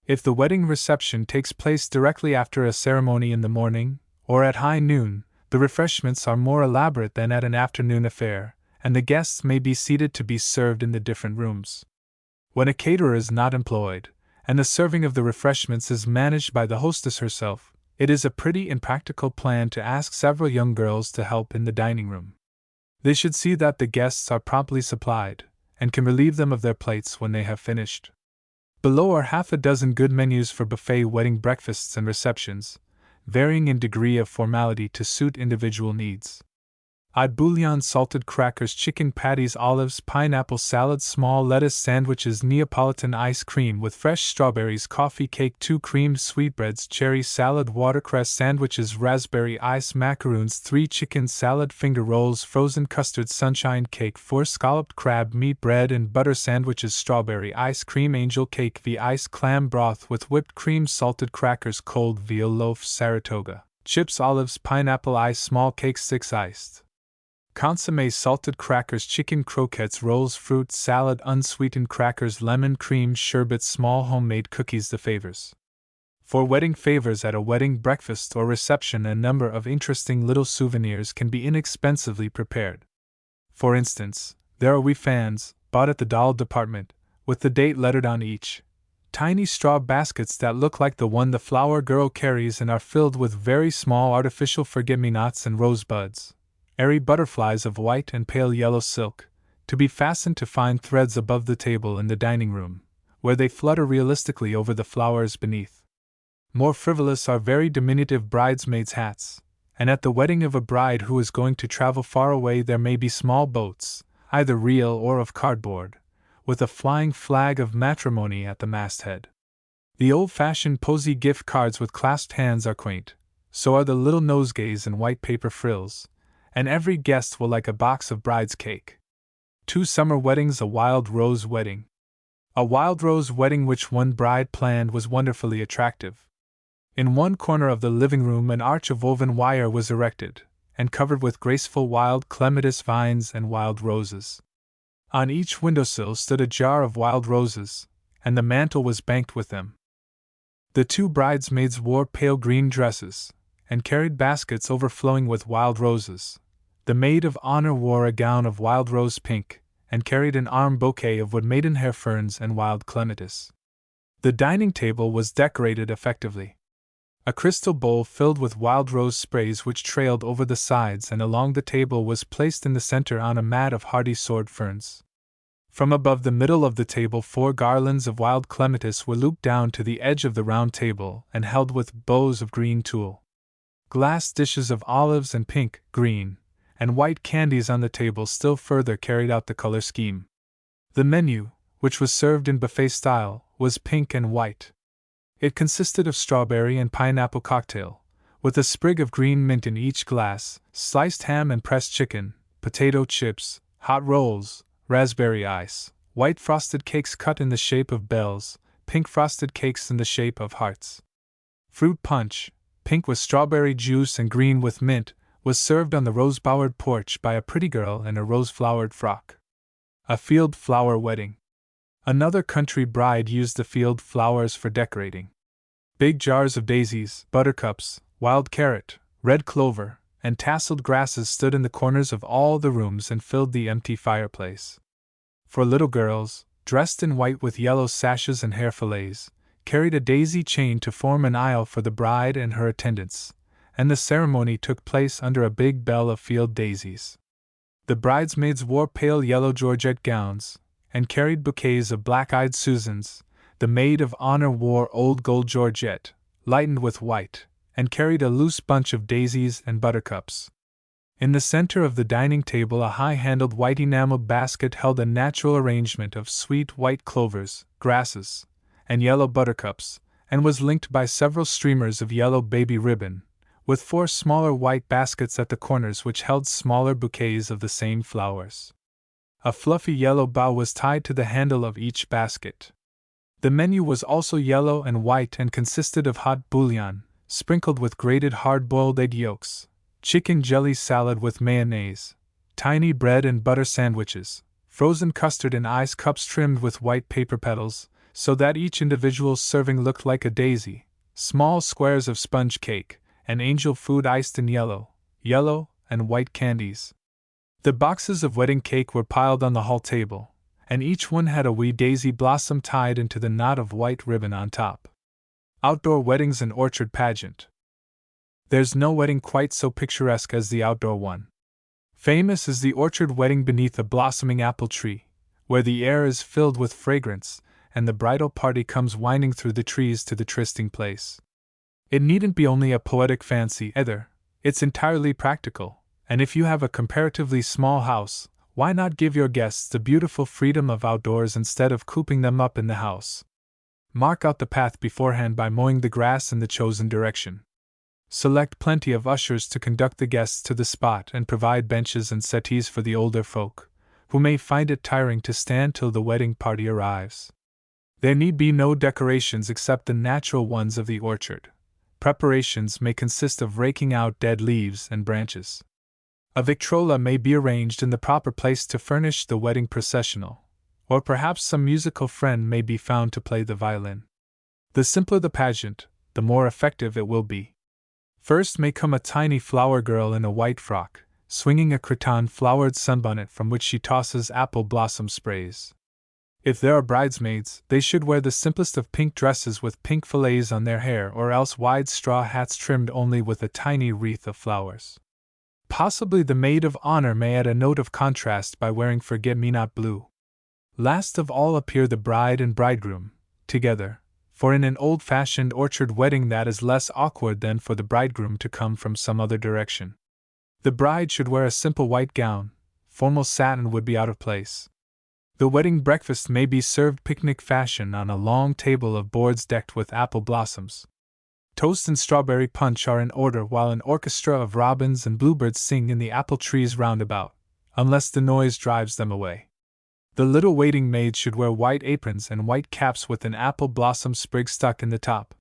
If the wedding reception takes place directly after a ceremony in the morning, or at high noon, the refreshments are more elaborate than at an afternoon affair, and the guests may be seated to be served in the different rooms. When a caterer is not employed, and the serving of the refreshments is managed by the hostess herself, it is a pretty impractical plan to ask several young girls to help in the dining room. They should see that the guests are promptly supplied, and can relieve them of their plates when they have finished. Below are half a dozen good menus for buffet wedding breakfasts and receptions, varying in degree of formality to suit individual needs. Odd bouillon, salted crackers, chicken patties, olives, pineapple salad, small lettuce sandwiches, Neapolitan ice cream with fresh strawberries, coffee cake, 2 creamed sweetbreads, cherry salad, watercress sandwiches, raspberry ice macaroons, 3 chicken salad, finger rolls, frozen custard, sunshine cake, 4 scalloped crab meat, bread and butter sandwiches, strawberry ice cream, angel cake, ice clam broth with whipped cream, salted crackers, cold veal loaf, Saratoga, chips, olives, pineapple ice, small cake, 6 iced consommé, salted crackers, chicken croquettes, rolls, fruit salad, unsweetened crackers, lemon cream sherbet, small homemade cookies. The favors. For wedding favors at a wedding breakfast or reception, a number of interesting little souvenirs can be inexpensively prepared. For instance, there are wee fans, bought at the doll department, with the date lettered on each. Tiny straw baskets that look like the one the flower girl carries and are filled with very small artificial forget-me-nots and rosebuds. Airy butterflies of white and pale yellow silk, to be fastened to fine threads above the table in the dining room, where they flutter realistically over the flowers beneath. More frivolous are very diminutive bridesmaids' hats, and at the wedding of a bride who is going to travel far away there may be small boats, either real or of cardboard, with a flying flag of matrimony at the masthead. The old-fashioned posy gift cards with clasped hands are quaint, so are the little nosegays and white paper frills, and every guest will like a box of bride's cake. 2 summer weddings, a wild rose wedding. A wild rose wedding which one bride planned was wonderfully attractive. In one corner of the living room an arch of woven wire was erected, and covered with graceful wild clematis vines and wild roses. On each windowsill stood a jar of wild roses, and the mantel was banked with them. The 2 bridesmaids wore pale green dresses, and carried baskets overflowing with wild roses. The maid of honor wore a gown of wild rose pink, and carried an arm bouquet of wood maidenhair ferns and wild clematis. The dining table was decorated effectively. A crystal bowl filled with wild rose sprays which trailed over the sides and along the table was placed in the center on a mat of hardy sword ferns. From above the middle of the table 4 garlands of wild clematis were looped down to the edge of the round table and held with bows of green tulle. Glass dishes of olives and pink, green, and white candies on the table still further carried out the color scheme. The menu, which was served in buffet style, was pink and white. It consisted of strawberry and pineapple cocktail, with a sprig of green mint in each glass, sliced ham and pressed chicken, potato chips, hot rolls, raspberry ice, white frosted cakes cut in the shape of bells, pink frosted cakes in the shape of hearts. Fruit punch, pink with strawberry juice and green with mint, was served on the rose-bowered porch by a pretty girl in a rose-flowered frock. A field flower wedding. Another country bride used the field flowers for decorating. Big jars of daisies, buttercups, wild carrot, red clover, and tasseled grasses stood in the corners of all the rooms and filled the empty fireplace. For little girls, dressed in white with yellow sashes and hair fillets, carried a daisy chain to form an aisle for the bride and her attendants, and the ceremony took place under a big bell of field daisies. The bridesmaids wore pale yellow georgette gowns, and carried bouquets of black-eyed Susans. The maid of honor wore old gold georgette, lightened with white, and carried a loose bunch of daisies and buttercups. In the center of the dining table a high-handled white enameled basket held a natural arrangement of sweet white clovers, grasses, and yellow buttercups, and was linked by several streamers of yellow baby ribbon, with 4 smaller white baskets at the corners which held smaller bouquets of the same flowers. A fluffy yellow bow was tied to the handle of each basket. The menu was also yellow and white and consisted of hot bouillon, sprinkled with grated hard-boiled egg yolks, chicken jelly salad with mayonnaise, tiny bread and butter sandwiches, frozen custard in ice cups trimmed with white paper petals, so that each individual serving looked like a daisy, small squares of sponge cake, and angel food iced in yellow and white candies. The boxes of wedding cake were piled on the hall table, and each one had a wee daisy blossom tied into the knot of white ribbon on top. Outdoor weddings and orchard pageant. There's no wedding quite so picturesque as the outdoor one. Famous is the orchard wedding beneath a blossoming apple tree, where the air is filled with fragrance, and the bridal party comes winding through the trees to the trysting place. It needn't be only a poetic fancy either, it's entirely practical, and if you have a comparatively small house, why not give your guests the beautiful freedom of outdoors instead of cooping them up in the house? Mark out the path beforehand by mowing the grass in the chosen direction. Select plenty of ushers to conduct the guests to the spot and provide benches and settees for the older folk, who may find it tiring to stand till the wedding party arrives. There need be no decorations except the natural ones of the orchard. Preparations may consist of raking out dead leaves and branches. A Victrola may be arranged in the proper place to furnish the wedding processional, or perhaps some musical friend may be found to play the violin. The simpler the pageant, the more effective it will be. First may come a tiny flower girl in a white frock, swinging a cretonne-flowered sunbonnet from which she tosses apple blossom sprays. If there are bridesmaids, they should wear the simplest of pink dresses with pink fillets on their hair or else wide straw hats trimmed only with a tiny wreath of flowers. Possibly the maid of honor may add a note of contrast by wearing forget-me-not blue. Last of all appear the bride and bridegroom, together, for in an old-fashioned orchard wedding that is less awkward than for the bridegroom to come from some other direction. The bride should wear a simple white gown, formal satin would be out of place. The wedding breakfast may be served picnic fashion on a long table of boards decked with apple blossoms. Toast and strawberry punch are in order while an orchestra of robins and bluebirds sing in the apple trees round about, unless the noise drives them away. The little waiting maids should wear white aprons and white caps with an apple blossom sprig stuck in the top.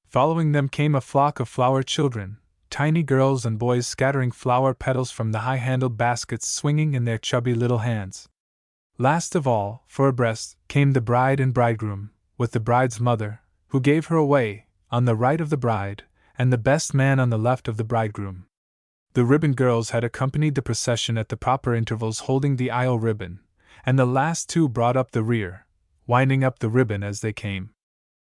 Following them came a flock of flower children, tiny girls and boys scattering flower petals from the high-handled baskets swinging in their chubby little hands. Last of all, for abreast, came the bride and bridegroom, with the bride's mother, who gave her away, on the right of the bride, and the best man on the left of the bridegroom. The ribbon girls had accompanied the procession at the proper intervals holding the aisle ribbon, and the last 2 brought up the rear, winding up the ribbon as they came.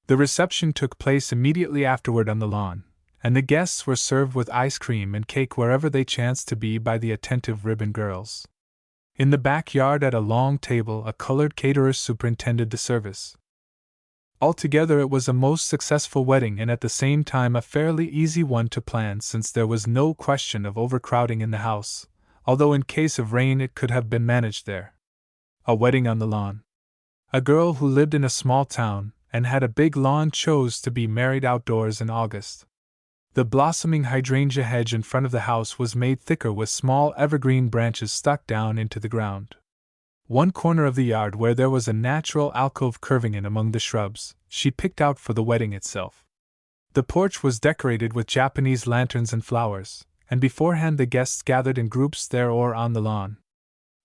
The reception took place immediately afterward on the lawn, and the guests were served with ice cream and cake wherever they chanced to be by the attentive ribbon girls. In the backyard at a long table a colored caterer superintended the service. Altogether it was a most successful wedding and at the same time a fairly easy one to plan since there was no question of overcrowding in the house, although in case of rain it could have been managed there. A wedding on the lawn. A girl who lived in a small town and had a big lawn chose to be married outdoors in August. The blossoming hydrangea hedge in front of the house was made thicker with small evergreen branches stuck down into the ground. One corner of the yard where there was a natural alcove curving in among the shrubs, she picked out for the wedding itself. The porch was decorated with Japanese lanterns and flowers, and beforehand the guests gathered in groups there or on the lawn.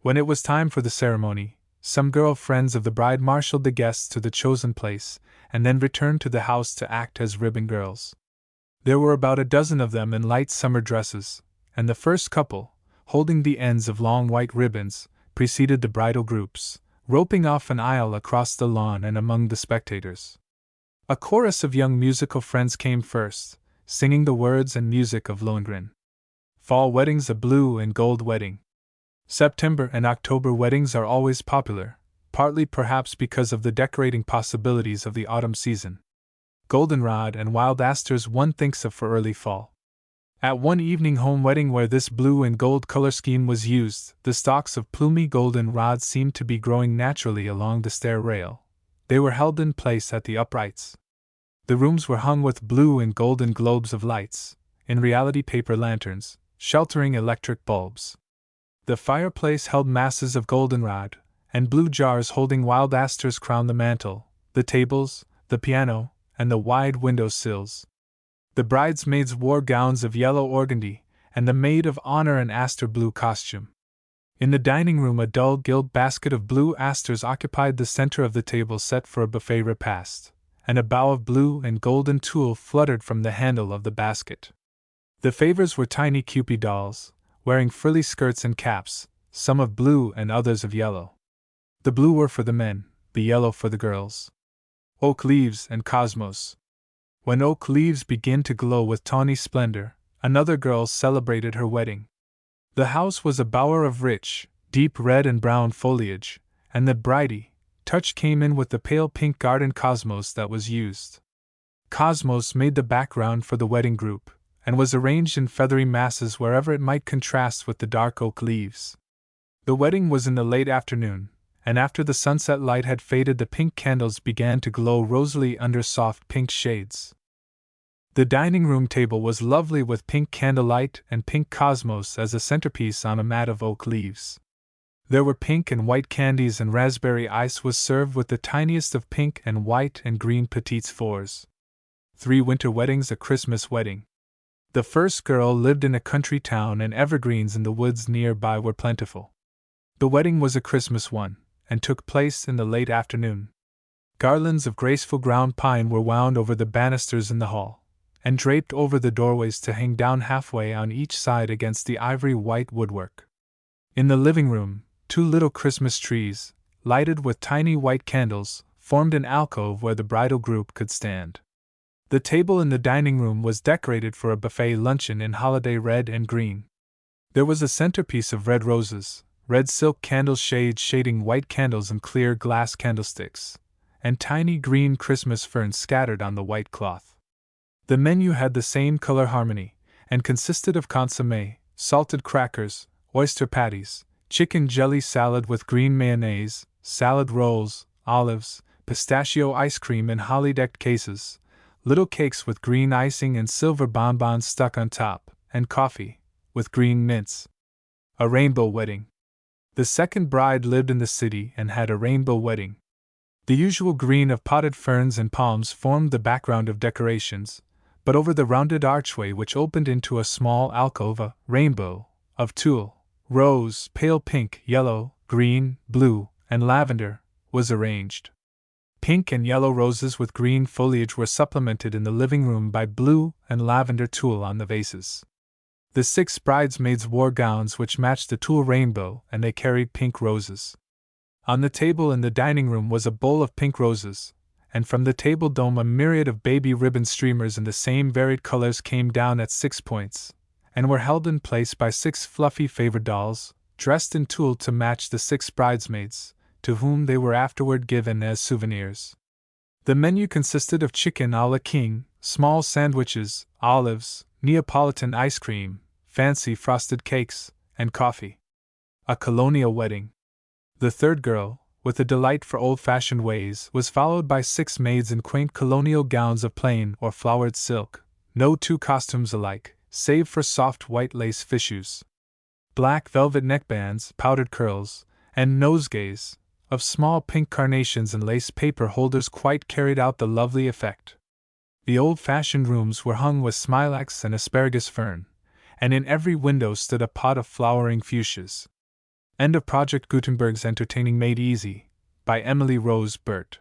When it was time for the ceremony, some girl friends of the bride marshaled the guests to the chosen place, and then returned to the house to act as ribbon girls. There were about a dozen of them in light summer dresses, and the first couple, holding the ends of long white ribbons, preceded the bridal groups, roping off an aisle across the lawn and among the spectators. A chorus of young musical friends came first, singing the words and music of Lohengrin. Fall weddings, a blue and gold wedding. September and October weddings are always popular, partly perhaps because of the decorating possibilities of the autumn season. Goldenrod and wild asters one thinks of for early fall. At one evening home wedding where this blue and gold color scheme was used, the stalks of plumy goldenrod seemed to be growing naturally along the stair rail. They were held in place at the uprights. The rooms were hung with blue and golden globes of lights, in reality paper lanterns, sheltering electric bulbs. The fireplace held masses of goldenrod, and blue jars holding wild asters crowned the mantel, the tables, the piano, and the wide window sills. The bridesmaids wore gowns of yellow organdy, and the maid of honor an aster blue costume. In the dining room a dull gilt basket of blue asters occupied the center of the table set for a buffet repast, and a bough of blue and golden tulle fluttered from the handle of the basket. The favors were tiny Cupid dolls, wearing frilly skirts and caps, some of blue and others of yellow. The blue were for the men, the yellow for the girls. Oak leaves and cosmos. When oak leaves begin to glow with tawny splendor, another girl celebrated her wedding. The house was a bower of rich, deep red and brown foliage, and the bridey touch came in with the pale pink garden cosmos that was used. Cosmos made the background for the wedding group, and was arranged in feathery masses wherever it might contrast with the dark oak leaves. The wedding was in the late afternoon, and after the sunset light had faded the pink candles began to glow rosily under soft pink shades. The dining room table was lovely with pink candlelight and pink cosmos as a centerpiece on a mat of oak leaves. There were pink and white candies, and raspberry ice was served with the tiniest of pink and white and green petites fours. 3 winter weddings, a Christmas wedding. The first girl lived in a country town, and evergreens in the woods nearby were plentiful. The wedding was a Christmas one, and took place in the late afternoon. Garlands of graceful ground pine were wound over the banisters in the hall, and draped over the doorways to hang down halfway on each side against the ivory white woodwork. In the living room, 2 little Christmas trees, lighted with tiny white candles, formed an alcove where the bridal group could stand. The table in the dining room was decorated for a buffet luncheon in holiday red and green. There was a centerpiece of red roses, red silk candle shades shading white candles in clear glass candlesticks, and tiny green Christmas ferns scattered on the white cloth. The menu had the same color harmony, and consisted of consommé, salted crackers, oyster patties, chicken jelly salad with green mayonnaise, salad rolls, olives, pistachio ice cream in holly-decked cases, little cakes with green icing and silver bonbons stuck on top, and coffee, with green mints. A rainbow wedding. The second bride lived in the city and had a rainbow wedding. The usual green of potted ferns and palms formed the background of decorations, but over the rounded archway which opened into a small alcove a rainbow of tulle, rose, pale pink, yellow, green, blue, and lavender was arranged. Pink and yellow roses with green foliage were supplemented in the living room by blue and lavender tulle on the vases. The 6 bridesmaids wore gowns which matched the tulle rainbow, and they carried pink roses. On the table in the dining room was a bowl of pink roses, and from the table dome a myriad of baby ribbon streamers in the same varied colors came down at 6 points, and were held in place by 6 fluffy favor dolls, dressed in tulle to match the 6 bridesmaids, to whom they were afterward given as souvenirs. The menu consisted of chicken a la king, small sandwiches, olives, Neapolitan ice cream, fancy frosted cakes, and coffee. A colonial wedding. The third girl, with a delight for old-fashioned ways, was followed by 6 maids in quaint colonial gowns of plain or flowered silk, no 2 costumes alike, save for soft white lace fichus. Black velvet neckbands, powdered curls, and nosegays of small pink carnations and lace paper holders quite carried out the lovely effect. The old-fashioned rooms were hung with smilax and asparagus fern, and in every window stood a pot of flowering fuchsias. End of Project Gutenberg's Entertaining Made Easy, by Emily Rose Burt.